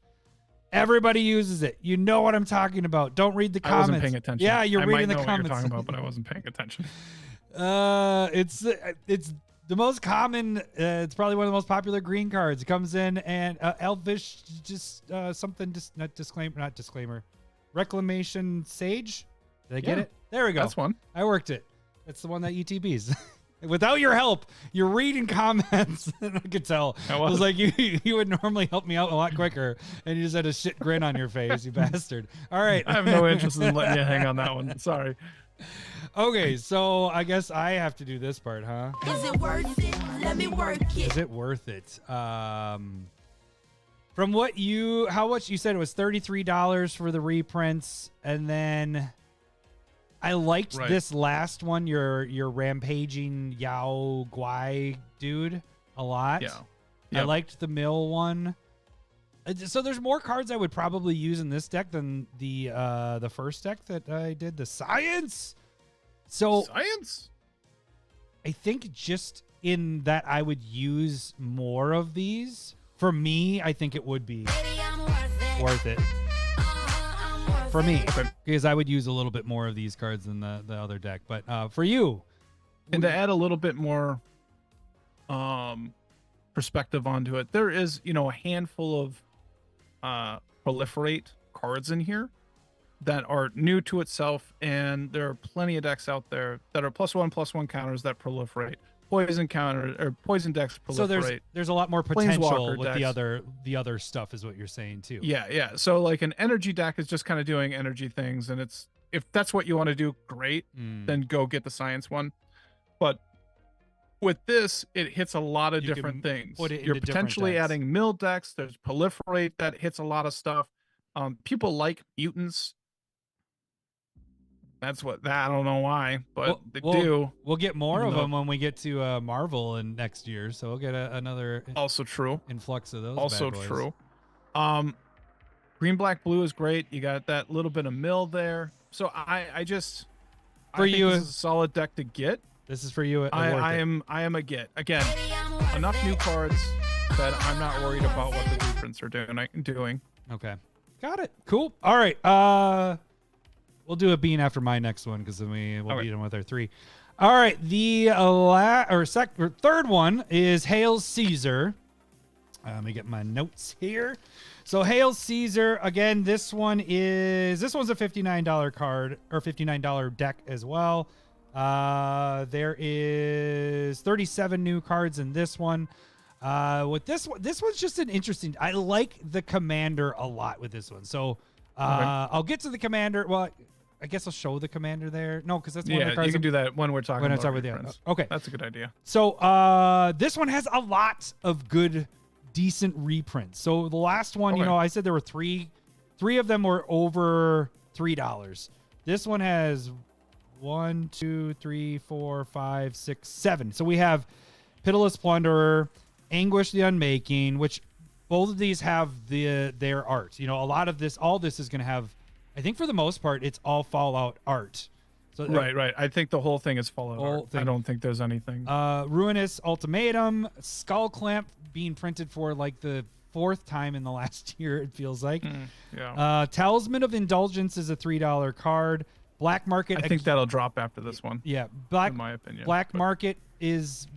Everybody uses it. You know what I'm talking about. Don't read the I comments. wasn't paying attention. Yeah, you're I reading might the know comments. what you're talking about, but I wasn't paying attention. It's the most common. It's probably one of the most popular green cards. It comes in and elvish, just something. Just not disclaimer. Reclamation Sage. Did I get Yeah, it? There we go. That's one. I worked it. That's the one that ETBs. Without your help, you're reading comments. I could tell. I It was was. like you would normally help me out a lot quicker, and you just had a shit grin on your face, you bastard. All right. I have no interest in letting you hang on that one. Sorry. Okay, so I guess I have to do this part, huh? Is it worth it? Let me work it. Is it worth it? From how much you said it was $33 for the reprints, and then I liked Right. this last one, your rampaging Yao Guai dude a lot. Yeah. I Yep. liked the mill one. So there's more cards I would probably use in this deck than the first deck that I did, the science. So Science. I think just in that I would use more of these. For me, I think it would be Baby, I'm worth it. worth it I'm worth for me Okay. because I would use a little bit more of these cards than the other deck. But for you, And to add a little bit more perspective onto it, there is, a handful of proliferate cards in here that are new to itself, and there are plenty of decks out there that are +1/+1 counters that proliferate. Poison counter or poison decks proliferate. so there's a lot more potential Planeswalker with the decks. other stuff is what you're saying too. Yeah. So like an energy deck is just kind of doing energy things, and it's if that's what you want to do, great. Mm. Then go get the science one. But with this, it hits a lot of You different can things. put it You're into different potentially decks. adding mill decks. There's proliferate that hits a lot of stuff. People like mutants. That's what I don't know why, but they do. We'll get more Even of though- them when we get to Marvel in next year. So we'll get another Also true. influx of those. Also bad boys. true. Green, black, blue is great. You got that little bit of mill there. So I just For I think you, this is a solid deck to get. this is for you. I am a get. Again, enough new cards that I'm not worried about what the reprints are doing. Okay. Got it. Cool. All right. We'll do a bean after my next one because then we'll Okay. beat them with our 3. All right. The third one is Hail Caesar. Let me get my notes here. So Hail Caesar, again, this one's a $59 card or $59 deck as well. There is 37 new cards in this one. With this one's just an interesting. I like the commander a lot with this one. So I'll get to the commander. Well, I guess I'll show the commander there. No, because that's one of the cards. You can do that when we're talking when I about talk with you. reprints. Okay, That's a good idea. so this one has a lot of good, decent reprints. So the last one, Okay. I said there were three of them were over $3. This one has 1, 2, 3, 4, 5, 6, 7. So we have Pitiless Plunderer, Anguish the Unmaking, which both of these have their art. All this is going to have, I think for the most part, it's all Fallout art. So Right. I think the whole thing is Fallout Whole art. thing. I don't think there's anything. Ruinous Ultimatum, Skull Clamp being printed for like the 4th time in the last year, it feels like. Yeah. Talisman of Indulgence is a $3 card. Black Market. I think that'll drop after this one. Yeah, in my opinion. Black but- Market is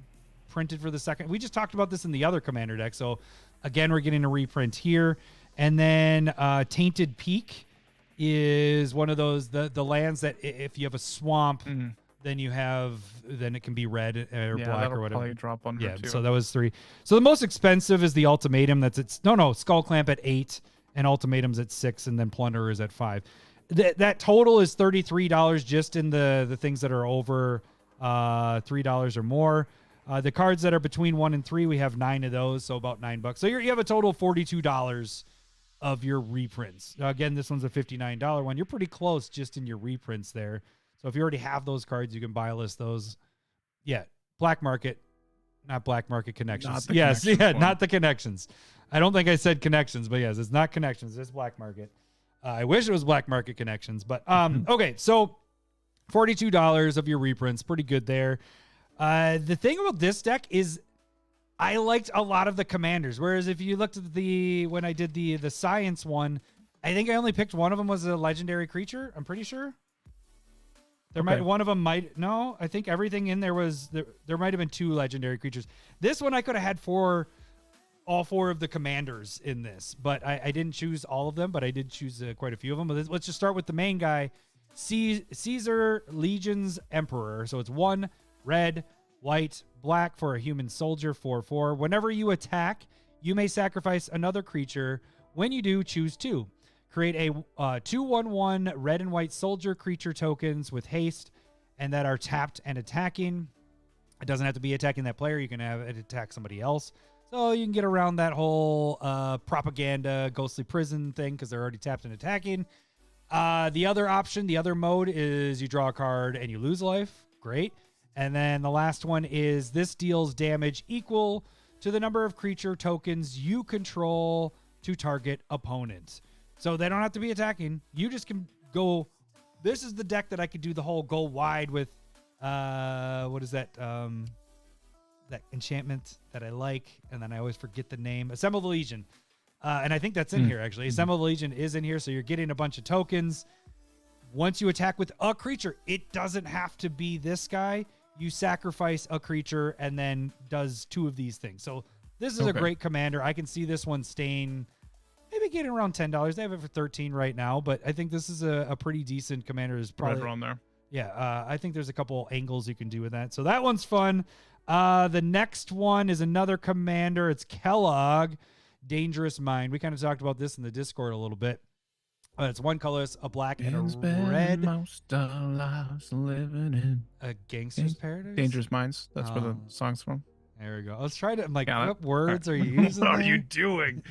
printed for the second. We just talked about this in the other Commander deck, so again, we're getting a reprint here. And then Tainted Peak is one of those the lands that if you have a swamp, then it can be red or Yeah, black that'll or whatever. probably drop under Yeah, too. so that was 3. So the most expensive is the Ultimatum. Skull Clamp at 8, and Ultimatum's at 6, and then Plunderer is at 5. That total is $33 just in the things that are over $3 or more. The cards that are between 1 and 3, we have 9 of those, so about $9. So you have a total of $42 of your reprints. Now, again, this one's a $59 one. You're pretty close just in your reprints there. So if you already have those cards, you can buy list those. Yeah, Black Market, not Black Market Connections. Not the Yes, Connections yeah, one. not the Connections. I don't think I said Connections, but yes, it's not Connections. It's Black Market. I wish it was Black Market Connections, but okay. So $42 of your reprints, pretty good there. The thing about this deck is I liked a lot of the commanders. Whereas if you looked at when I did the science one, I think I only picked one of them was a legendary creature. I'm pretty sure. I think everything in there was there might have been 2 legendary creatures. This one I could have had all 4 of the commanders in this, but I didn't choose all of them, but I did choose quite a few of them. But let's just start with the main guy, Caesar Legion's Emperor. So it's 1 red, white, black for a human soldier, 4/4. Whenever you attack, you may sacrifice another creature. When you do, choose 2. Create a 2/1/1 red and white soldier creature tokens with haste and that are tapped and attacking. It doesn't have to be attacking that player. You can have it attack somebody else. So you can get around that whole propaganda, ghostly prison thing because they're already tapped and attacking. The other option, the other mode is you draw a card and you lose life. Great. And then the last one is this deals damage equal to the number of creature tokens you control to target opponent. So they don't have to be attacking. You just can go. This is the deck that I could do the whole go wide with. What is that? That enchantment that I like, and then I always forget the name. Assemble the Legion. And I think that's in here actually. Assemble the Legion is in here, so you're getting a bunch of tokens. Once you attack with a creature, it doesn't have to be this guy. You sacrifice a creature and then does 2 of these things. So this is a great commander. I can see this one staying maybe getting around $10. They have it for $13 right now, but I think this is a pretty decent commander. Is probably right around there. Yeah, I think there's a couple angles you can do with that. So that one's fun. The next one is another commander. It's Kellogg, Dangerous Mind. We kind of talked about this in the Discord a little bit. It's 1 colorless, a black, and a red. Most our lives living in A Gangster's Paradise? Dangerous Minds. That's where the Oh. song's from. There we go. Let's try to. I'm like, Got it. what words are you using? What are there? you doing?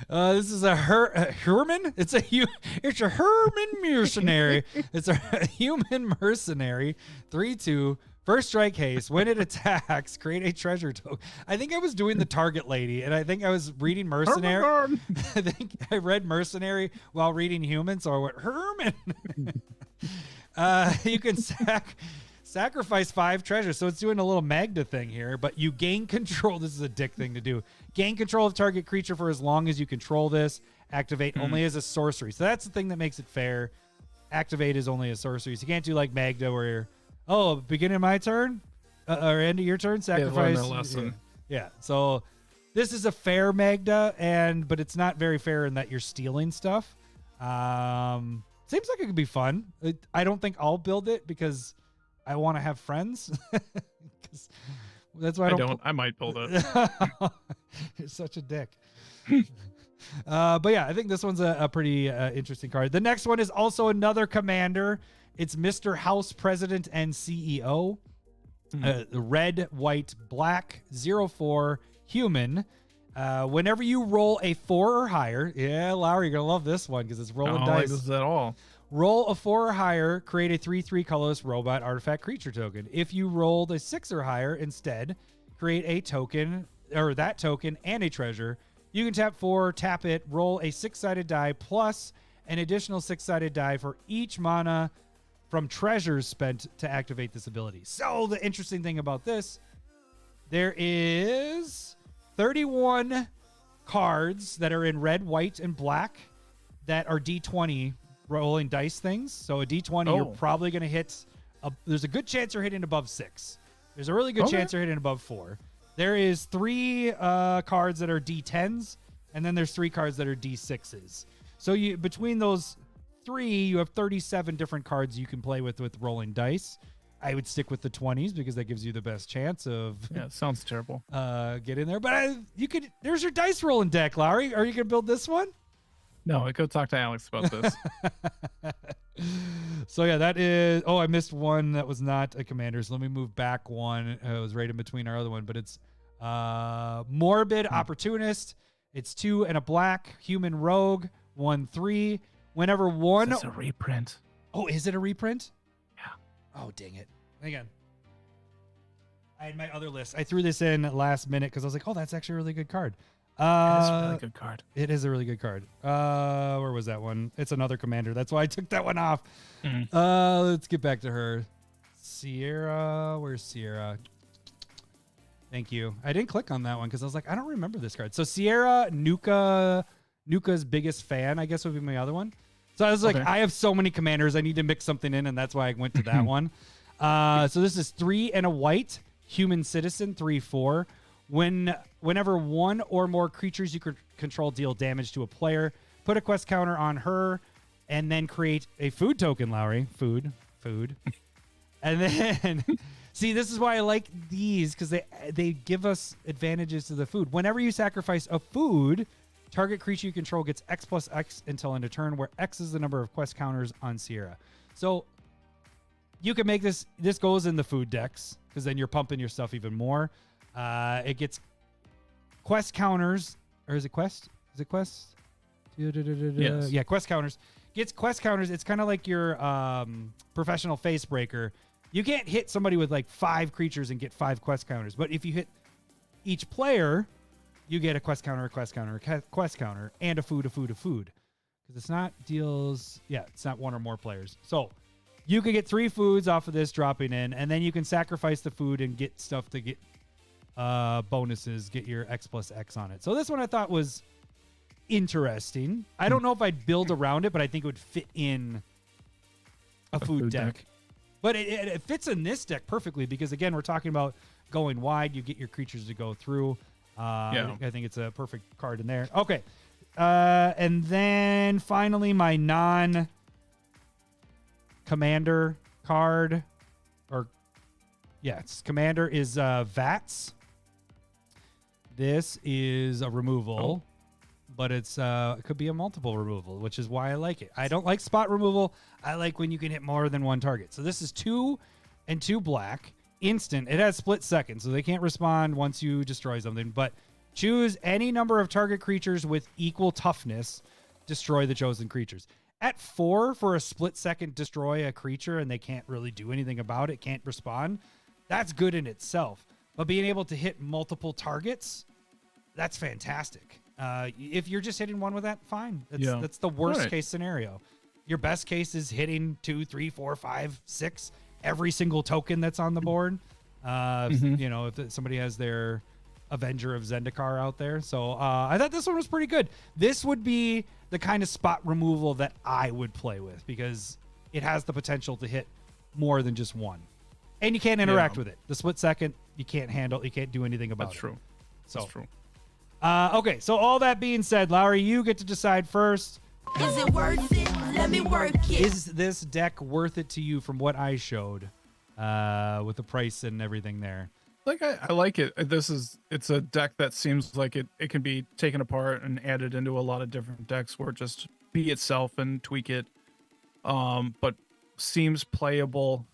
This is a Herman. It's a Herman mercenary. It's a human mercenary. 3/2. First strike haste. When it attacks, create a treasure token. I think I was doing the Target Lady, and I think I was reading Mercenary. I think I read Mercenary while reading Human, so I went Herman. You can sacrifice 5 treasures. So it's doing a little Magda thing here, but you gain control. This is a dick thing to do. Gain control of target creature for as long as you control this. Activate only as a sorcery. So that's the thing that makes it fair. Activate is only a sorcery. So you can't do like Magda where you're, beginning of my turn or end of your turn, sacrifice. Learn a lesson. Yeah. So this is a fair Magda, but it's not very fair in that you're stealing stuff. Seems like it could be fun. I don't think I'll build it because I want to have friends. That's why I might build it. You're such a dick. But yeah, I think this one's a pretty interesting card. The next one is also another commander. It's Mr. House President and CEO. Red, white, black, 0/4, human. Whenever you roll a 4 or higher, Lowry, you're gonna love this one because it's rolling dice. This at all. Roll a 4 or higher, create a 3/3 colorless robot artifact creature token. If you rolled a 6 or higher, instead, create a token or that token and a treasure. You can tap 4, tap it, roll a 6-sided die plus an additional 6-sided die for each mana from treasures spent to activate this ability. So the interesting thing about this, there is 31 cards that are in red, white, and black that are D20 rolling dice things. So a D20, you're probably going to hit. There's a good chance you're hitting above 6. There's a really good chance you're hitting above 4. There is 3 cards that are D10s, and then there's 3 cards that are D6s. So you between those 3, you have 37 different cards you can play with rolling dice. I would stick with the 20s because that gives you the best chance of it sounds terrible. Get in there. But you could. There's your dice rolling deck, Lowry. Are you gonna build this one? No, go talk to Alex about this. So yeah, that is. Oh, I missed one that was not a commander. So let me move back one. It was right in between our other one, but it's morbid opportunist. It's 2 and a black human rogue 1/3. Whenever one. It's a reprint. Oh, is it a reprint? Yeah. Oh, dang it! Hang on. I had my other list. I threw this in last minute because I was like, oh, that's actually a really good card. It's a really good card. It is a really good card. Where was that one? It's another commander. That's why I took that one off. Let's get back to her. Sierra. Where's Sierra? Thank you. I didn't click on that one because I was like, I don't remember this card. So Sierra, Nuka's biggest fan, I guess would be my other one. So I was like, I have so many commanders. I need to mix something in, and that's why I went to that one. So this is 3 and a white, human citizen, 3/4. Whenever one or more creatures you control deal damage to a player, put a quest counter on her, and then create a food token, Lowry. Food. And then, see, this is why I like these, because they give us advantages to the food. Whenever you sacrifice a food, target creature you control gets X plus X until end of turn, where X is the number of quest counters on Sierra. So you can make this goes in the food decks, because then you're pumping your stuff even more. It gets quest counters, or is it quest? Is it quest? Yes. Yeah, quest counters. Gets quest counters. It's kind of like your professional face breaker. You can't hit somebody with like 5 creatures and get 5 quest counters. But if you hit each player, you get a quest counter, a quest counter, a quest counter, and a food. Because it's not deals. Yeah, it's not 1 or more players. So you could get 3 foods off of this dropping in, and then you can sacrifice the food and get stuff to get bonuses, get your X plus X on it. So this one I thought was interesting. I don't know if I'd build around it, but I think it would fit in a food deck. But it fits in this deck perfectly because, again, we're talking about going wide. You get your creatures to go through. I think it's a perfect card in there. Okay. And then finally, my non-commander card. It's commander is Vats. This is a removal. But it could be a multiple removal, which is why I like it. I don't like spot removal. I like when you can hit more than one target. So this is 2 and 2 black. Instant. It has split second, so they can't respond once you destroy something. But choose any number of target creatures with equal toughness. Destroy the chosen creatures. At 4 for a split second, destroy a creature, and they can't really do anything about it, can't respond. That's good in itself. But being able to hit multiple targets, that's fantastic. If you're just hitting one with that, fine. That's the worst case scenario. your best case is hitting 2, 3, 4, 5, 6 every single token that's on the board. You know, if somebody has their Avenger of Zendikar out there. So I thought this one was pretty good. This would be the kind of spot removal that I would play with because it has the potential to hit more than just one. And you can't interact with it. The split second, you can't handle, you can't do anything about it. That's true. So, That's true. Okay, so all that being said, Lowry, you get to decide first. Is it worth it? Let me work it. Is this deck worth it to you from what I showed with the price and everything there? Like I like it. It's a deck that seems like it can be taken apart and added into a lot of different decks where it just be itself and tweak it. But seems playable.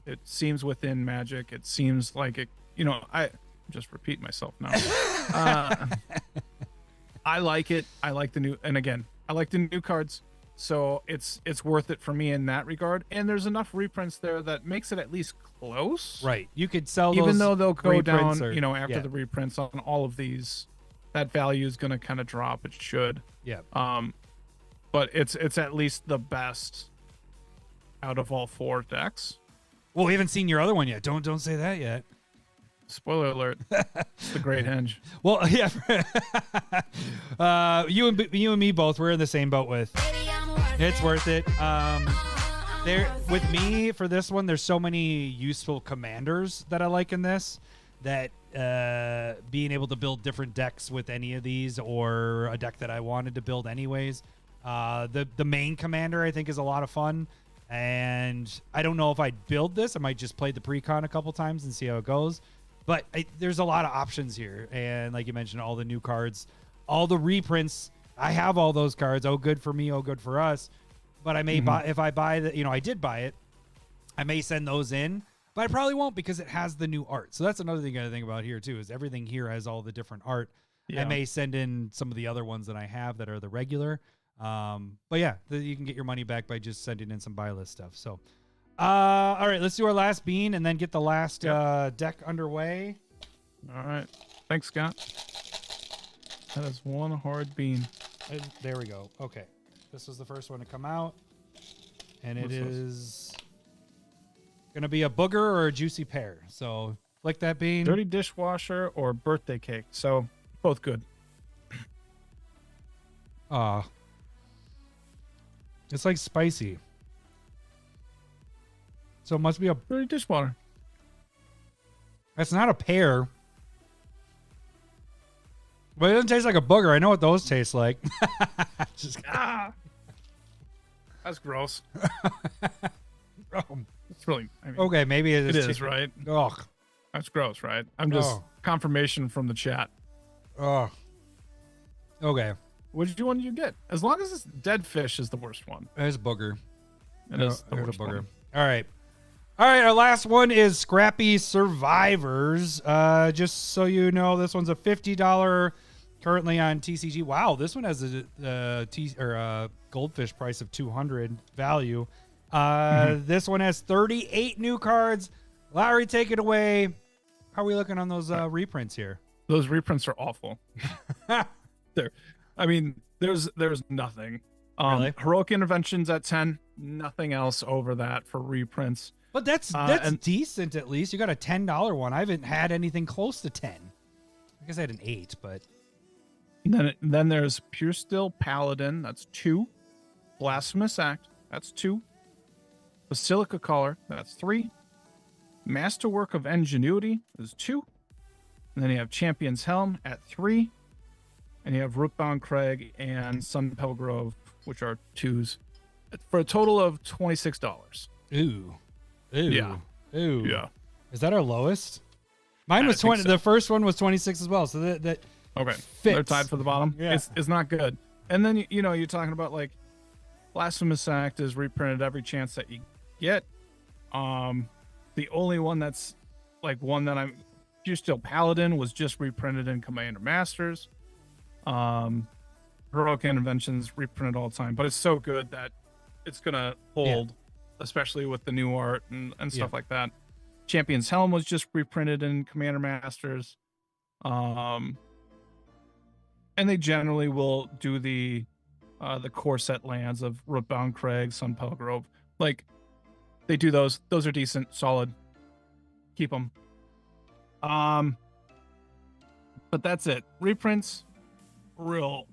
It seems within Magic. It seems like it, you know, I just repeat myself now. I like it. I like the new, and again, I like the new cards. So it's worth it for me in that regard. And there's enough reprints there that makes it at least close. Right. You could sell even those though they'll go down, or, you know, after the reprints on all of these, that value is going to kind of drop. It should. Yeah. But it's at least the best out of all 4 decks. Well, we haven't seen your other one yet. Don't say that yet. Spoiler alert. It's the Great Henge. Well, yeah. You and me both. We're in the same boat with. It's worth it. There with me for this one, there's so many useful commanders that I like in this that being able to build different decks with any of these or a deck that I wanted to build anyways. The main commander I think is a lot of fun. And I don't know if I'd build this. I might just play the precon a couple times and see how it goes. But there's a lot of options here. And like you mentioned, all the new cards, all the reprints. I have all those cards. Oh, good for me. Oh, good for us. But I may buy, if I buy the, you know, I did buy it. I may send those in, but I probably won't because it has the new art. So that's another thing I gotta think about here too, is everything here has all the different art. Yeah. I may send in some of the other ones that I have that are the regular. But yeah, you can get your money back by just sending in some buy list stuff. So, all right, let's do our last bean and then get the last deck underway. All right. Thanks, Scott. That is one hard bean. And there we go. Okay. This was the first one to come out. And it is going to be a booger or a juicy pear. So flick that bean. Dirty dishwasher or birthday cake. So both good. It's like spicy. So it must be a dirty dishwater. That's not a pear. But it doesn't taste like a booger. I know what those taste like. Just That's gross. oh. It's really. I mean, Okay, maybe it is right. Ugh. That's gross, right? I'm just confirmation from the chat. Oh. Okay. Which one did you get? As long as it's dead fish is the worst one. It's booger. It is the worst booger. one. All right. Our last one is Scrappy Survivors. Just so you know, this one's a $50 currently on TCG. Wow, this one has a goldfish price of 200 value. This one has 38 new cards. Lowry, take it away. How are we looking on those reprints here? Those reprints are awful. There's nothing. Really? Heroic Interventions at 10. Nothing else over that for reprints. But that's decent at least. You got a $10 one. I haven't had anything close to 10. I guess I had an 8, but then there's Pure Still Paladin. That's 2. Blasphemous Act. That's 2. Basilica Caller. That's 3. Masterwork of Ingenuity is 2. And then you have Champion's Helm at 3. And you have Rootbound Crag and Sunpell Grove, which are 2s, for a total of $26. Ooh. Yeah. Ooh. Yeah. Is that our lowest? Mine was 20. So. The first one was 26 as well. So that okay. Fits. They're tied for the bottom. Yeah. It's not good. And then you're talking about like Blasphemous Act is reprinted every chance that you get. The only one that's like one that I'm Pure Still Paladin was just reprinted in Commander Masters. Heroic Interventions reprinted all the time, but it's so good that it's gonna hold, especially with the new art and stuff like that. Champion's Helm was just reprinted in Commander Masters. And they generally will do the the core set lands of Rootbound Crag, Sunpell Grove. Like, they do those. Those are decent, solid. Keep them. But that's it. Reprints, real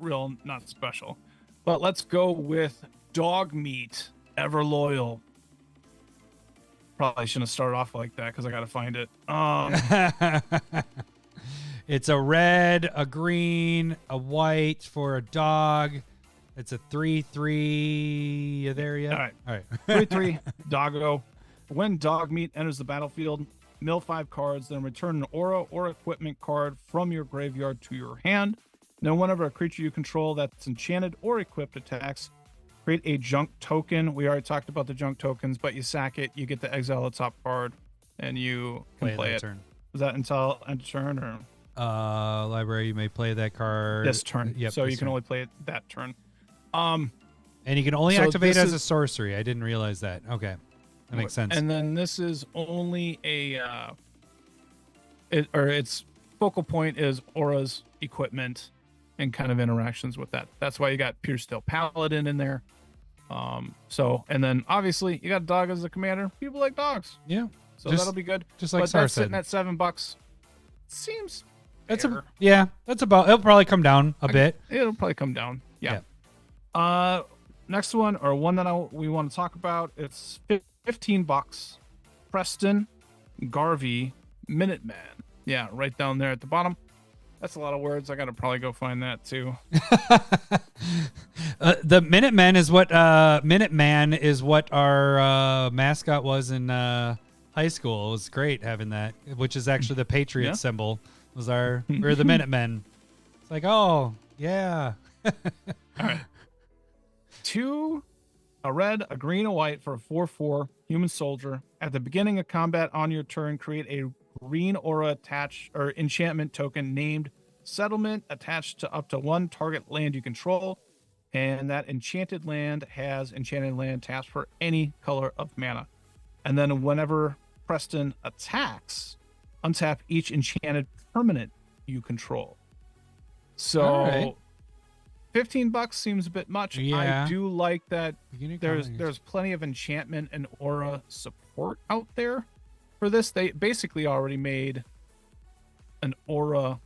not special. But let's go with Dog Meat, Ever Loyal. Probably shouldn't have started off like that because I got to find it. It's a red, a green, a white for a dog. It's a 3/3. You there yet? All right. 3/3 Doggo. When Dog Meat enters the battlefield, mill 5 cards, then return an aura or equipment card from your graveyard to your hand. Then whenever a creature you control that's enchanted or equipped attacks, create a junk token. We already talked about the junk tokens, but you sack it, you get to exile the top card, and you can play it. Turn. Is that until end of turn or? Library, you may play that card This turn. Yep, so you this can turn. only play it that turn. And you can only so activate this as a is- sorcery. I didn't realize that. Okay, that makes sense. And then this is only a its focal point is auras, equipment, and kind of interactions with that. That's why you got Pure Steel Paladin in there. So, and then obviously you got a dog as a commander. People like dogs, yeah, so Just- that'll be good. just like but Sar that's said. sitting at $7. Seems That's fair. that's about. It'll probably come down a bit. It'll probably come down. Yeah. Next one, or one that we want to talk about, it's $15. Preston Garvey Minuteman. Yeah, right down there at the bottom. That's a lot of words. I gotta probably go find that too. The Minuteman is what our mascot was in high school. It was great having that, which is actually the Patriot Yeah. symbol. We're the Minutemen. It's like, oh yeah. Two, a red, a green, a white for a 4/4 human soldier. At the beginning of combat on your turn, create a green aura attached or enchantment token named Settlement attached to up to one target land you control. And that enchanted land has enchanted land taps for any color of mana. And then whenever Preston attacks, untap each enchanted permanent you control. So All right. $15 seems a bit much. Yeah. I do like that Beginning there's colors. there's plenty of enchantment and aura support out there for this. They basically already made an aura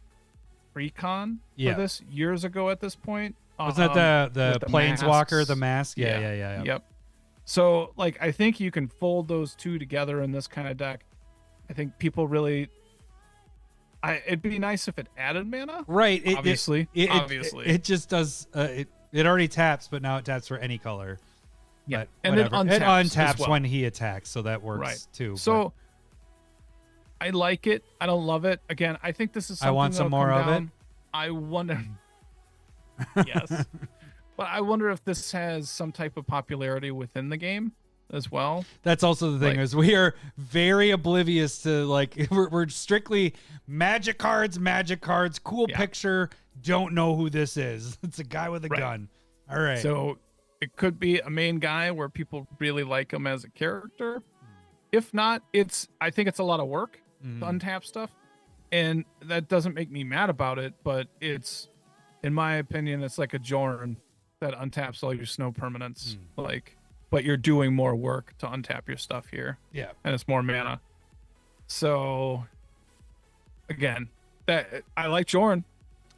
precon Yeah. for this years ago at this point. Wasn't that the with the Planeswalker, masks. the mask? Yeah. Yep. So like I think you can fold those two together in this kind of deck. I think people really it'd be nice if it added mana. Right. Obviously. It just does. It already taps, but now it taps for any color. Yeah. But And then whatever. It untaps as untaps well. when he attacks, so that works Right. too. So I like it. I don't love it. Again, I think this is something I want some that'll more come of it. down. I wonder. Yes. But I wonder if this has some type of popularity within the game as well. that's also the thing like- is we are very oblivious to like we're strictly magic cards, cool Yeah. picture. Don't know who this is. It's a guy with a Right. gun. All right. So it could be a main guy where people really like him as a character. If not, I think it's a lot of work to untap stuff. And that doesn't make me mad about it, but it's, in my opinion, it's like a Jorn that untaps all your snow permanents. Like, but you're doing more work to untap your stuff here. yeah. And it's more mana. So again, that I like Jorn.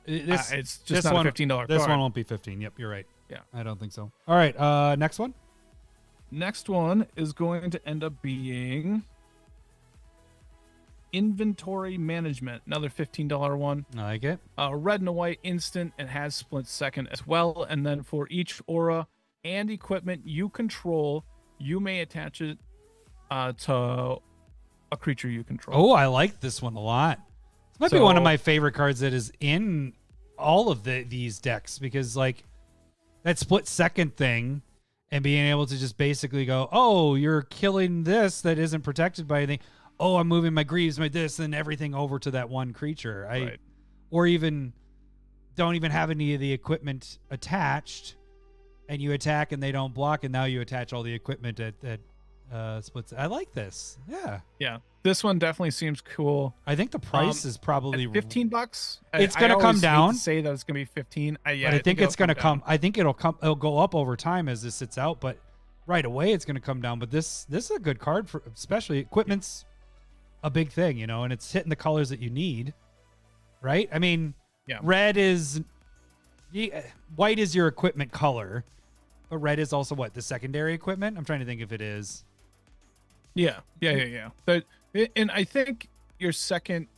It's just not a $15 This card. one won't be 15. Yep, you're right. Yeah. I don't think so. All right. Next one. Next one is going to end up being Inventory Management, another $15 one. I like it. Red and a white instant, and has split second as well. And then for each aura and equipment you control, you may attach it to a creature you control. Oh, I like this one a lot. This might be one of my favorite cards that is in all of these decks because like that split second thing and being able to just basically go, oh, you're killing this that isn't protected by anything. Oh, I'm moving my Greaves, my this, and everything over to that one creature. Right. Or even don't even have any of the equipment attached, and you attack and they don't block, and now you attach all the equipment at splits. I like this. Yeah. Yeah, this one definitely seems cool. I think the price is probably At $15. It's gonna I come always hate down. to say that it's gonna be 15. Yeah, But I think it's gonna come. down. I think it'll come. It'll go up over time as this sits out. But right away, it's gonna come down. But this is a good card for, especially equipment's a big thing, you know, and it's hitting the colors that you need. Right? I mean, Yeah. red is white is your equipment color, but red is also what, the secondary equipment. I'm trying to think if it is. Yeah. But and I think your second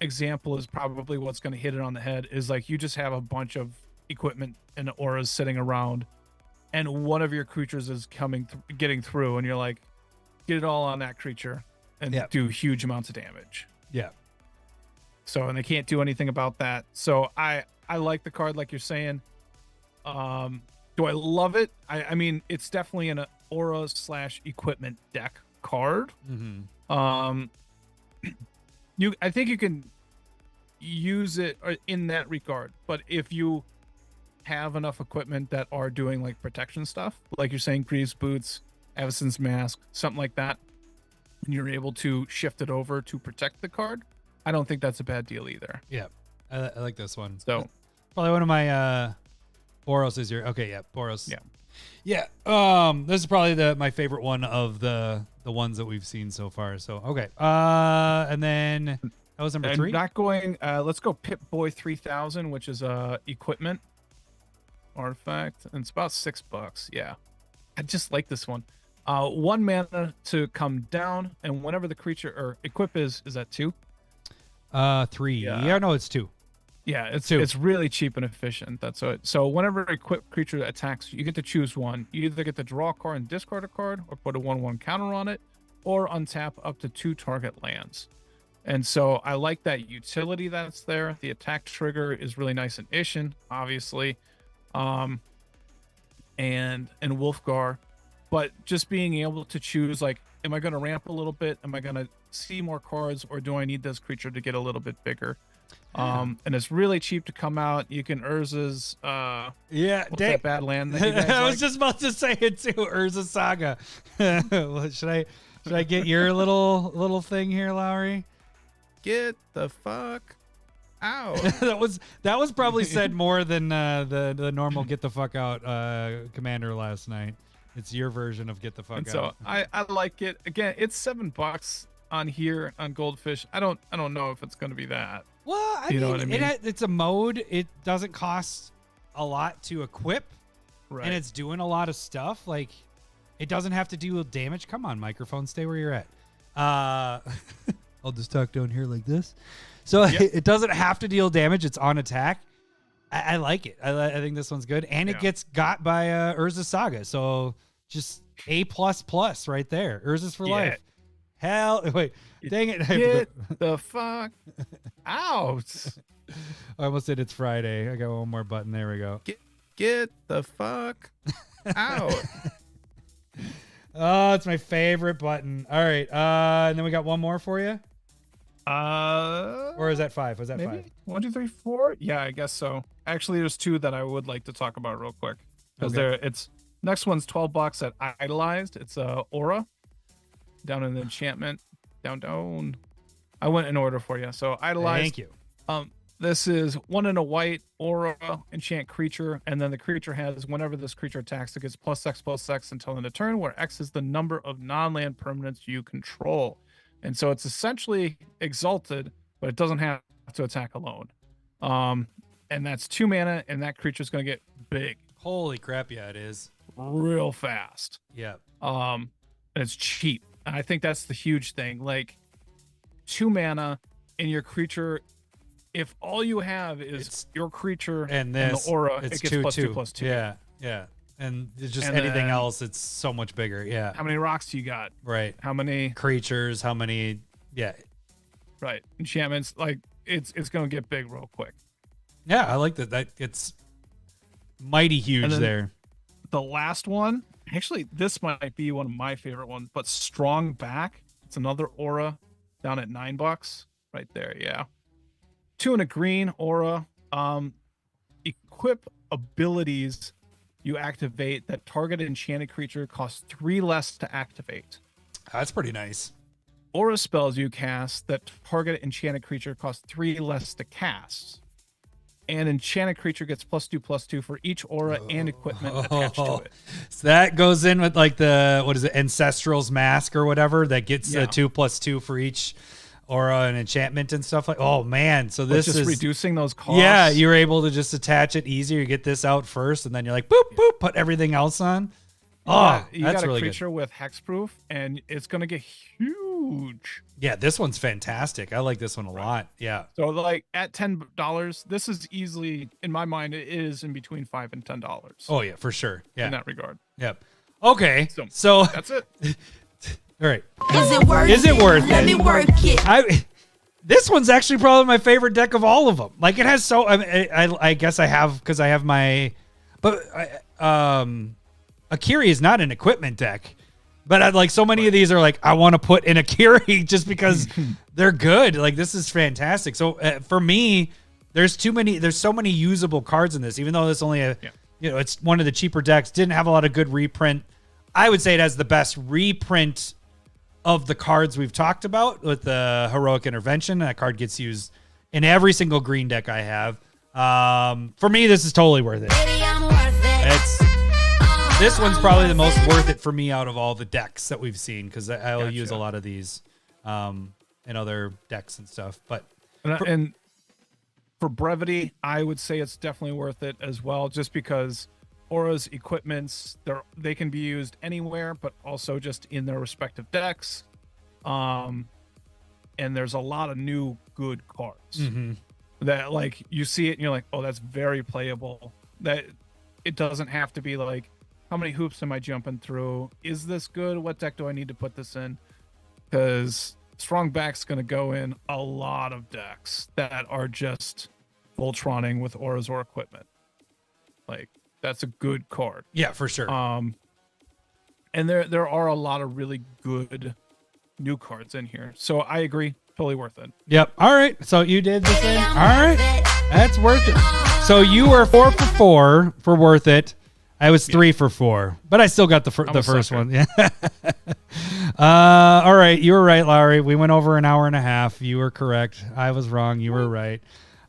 example is probably what's going to hit it on the head. Is like you just have a bunch of equipment and auras sitting around, and one of your creatures is getting through, and you're like, get it all on that creature and do huge amounts of damage. Yeah. So, and they can't do anything about that. So I like the card, like you're saying. Do I love it? I mean, it's definitely an aura / equipment deck card. Mm-hmm. I think you can use it in that regard, but if you have enough equipment that are doing like protection stuff, like you're saying, Greaves Boots, Avacyn's Mask, something like that, and you're able to shift it over to protect the card, I don't think that's a bad deal either. Yeah. I like this one. So probably one of my Boros is your okay. Yeah, Boros. Yeah. This is probably my favorite one of the ones that we've seen so far. So okay. And then that was number 3. Not going. Let's go Pip Boy 3000, which is equipment artifact, and it's about $6. Yeah, I just like this one. 1 mana to come down, and whenever the creature or equip is that 2? 3. Yeah, no, it's 2. Yeah, it's 2. It's really cheap and efficient. That's it. So whenever an equipped creature attacks, you get to choose one. You either get to draw a card and discard a card, or put a 1/1 counter on it, or untap up to 2 target lands. And so I like that utility that's there. The attack trigger is really nice and Ishin, obviously, and Wolfgar. But just being able to choose, like, am I going to ramp a little bit? Am I going to see more cards, or do I need this creature to get a little bit bigger? And it's really cheap to come out. You can Urza's what's that bad land that you guys I was like? just about to say it too. Urza Saga. Well, should I get your little thing here, Lowry? Get the fuck out. that was probably said more than the normal get the fuck out commander last night. It's your version of get the fuck And out. so I like it. Again, it's $7 on here on Goldfish. I don't know if it's going to be that. Well, I You know mean, what I mean? it's a mode. It doesn't cost a lot to equip, Right. and it's doing a lot of stuff. Like, it doesn't have to deal damage. Come on, microphone, stay where you're at. I'll just talk down here like this. So it doesn't have to deal damage. It's on attack. I like it. I think this one's good, and it gets got by Urza Saga. So just A++ right there. Urza's for life. Hell, wait, dang it! Get the fuck out. I almost said it's Friday. I got one more button. There we go. Get the fuck out. Oh, it's my favorite button. All right. And then we got one more for you. Or is that 5? Was that maybe 5? 1, 2, 3, 4. Yeah, I guess so. Actually, there's 2 that I would like to talk about real quick, because it's next one's $12 at Idolized. It's Aura down in the enchantment. Down. I went in order for you. So Idolized. Thank you. This is 1 and a white Aura enchant creature, and then the creature has, whenever this creature attacks, it gets +X until end of turn, where X is the number of non-land permanents you control. And so it's essentially exalted, but it doesn't have to attack alone. And that's 2 mana, and that creature is going to get big Holy crap! Yeah, it is. real fast. Yeah. And it's cheap. And I think that's the huge thing. Like, 2 mana in your creature, if all you have is your creature And the this, aura, it's it gets 2/2. +2/+2. Yeah. And it's just And anything then- else, it's so much bigger. Yeah. How many rocks do you got? Right. How many Creatures, how many? Yeah. enchantments? Like, it's going to get big real quick. Yeah, I like that. That it's mighty huge And then- there. The last one, actually, this might be one of my favorite ones, but Strong Back. It's another aura down at $9 right there. Yeah. 2 and a green aura. Equip abilities you activate, that target enchanted creature costs 3 less to activate. That's pretty nice. Aura spells you cast, that target enchanted creature costs 3 less to cast. And enchanted creature gets +2/+2 for each aura and equipment attached to it. So that goes in with like the, what is it, Ancestral's Mask or whatever that gets the 2/2 for each aura and enchantment and stuff like. Oh man, so this just is reducing those costs. Yeah, you're able to just attach it easier. You get this out first, and then you're like boop boop, put everything else on. You that's got a really creature with hexproof, and it's gonna get huge. Yeah, this one's fantastic. I like this one a lot. Yeah. So like at $10, this is easily, in my mind, it is in between $5 and $10. Oh yeah, for sure. Yeah. In that regard. Yep. Okay. So So that's it. all right. Is it worth Is it worth Let it? me work it. This one's actually probably my favorite deck of all of them. Like it has so. I guess I have because I have my, but Akiri is not an equipment deck. But I'd like so many of these are like I want to put in Akiri just because they're good. Like this is fantastic. So for me, there's so many usable cards in this. Even though this only it's one of the cheaper decks. Didn't have a lot of good reprint. I would say it has the best reprint of the cards we've talked about with the Heroic Intervention. That card gets used in every single green deck I have. For me, this is totally worth it. Baby, I'm worth it. This one's probably the most worth it for me out of all the decks that we've seen because I'll use a lot of these in other decks and stuff. But And for brevity, I would say it's definitely worth it as well, just because auras, equipments, they can be used anywhere, but also just in their respective decks. And there's a lot of new good cards that like you see it and you're like, oh, that's very playable. That it doesn't have to be like, how many hoops am I jumping through? Is this good? What deck do I need to put this in? Because Strong Back's going to go in a lot of decks that are just Voltroning with auras or equipment. Like, that's a good card. yeah, for sure. And there are a lot of really good new cards in here. So I agree. Totally worth it. Yep. All right. So you did the thing. All right. That's worth it. So you were 4 for 4 for worth it. I was 3 for 4, but I still got the first one. Yeah. All right. You were right, Lowry. We went over an hour and a half. You were correct. I was wrong. You were right.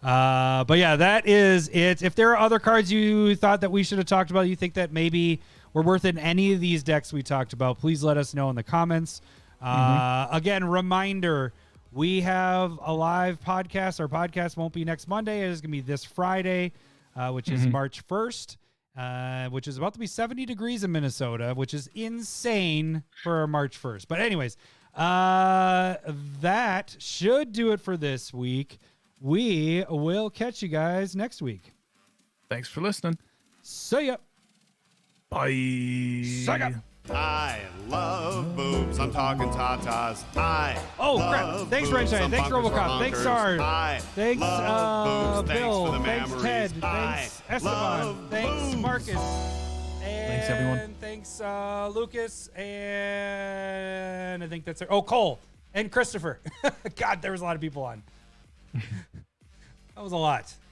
But yeah, that is it. If there are other cards you thought that we should have talked about, you think that maybe were worth it in any of these decks we talked about, please let us know in the comments. Again, reminder, we have a live podcast. Our podcast won't be next Monday. It is going to be this Friday, which is March 1st. Which is about to be 70 degrees in Minnesota, which is insane for March 1st. But anyways, that should do it for this week. We will catch you guys next week. Thanks for listening. See ya. Bye. Suck up. I love boobs. I'm talking tatas. Oh crap! Thanks, Rainshine. Thanks, Robocop. Thanks, Sarge. Thanks, Bill. Thanks, Ted. Thanks, Esteban. Thanks, Marcus. Thanks, everyone. Thanks, Lucas. And I think that's it. Oh, Cole and Christopher. God, there was a lot of people on. That was a lot.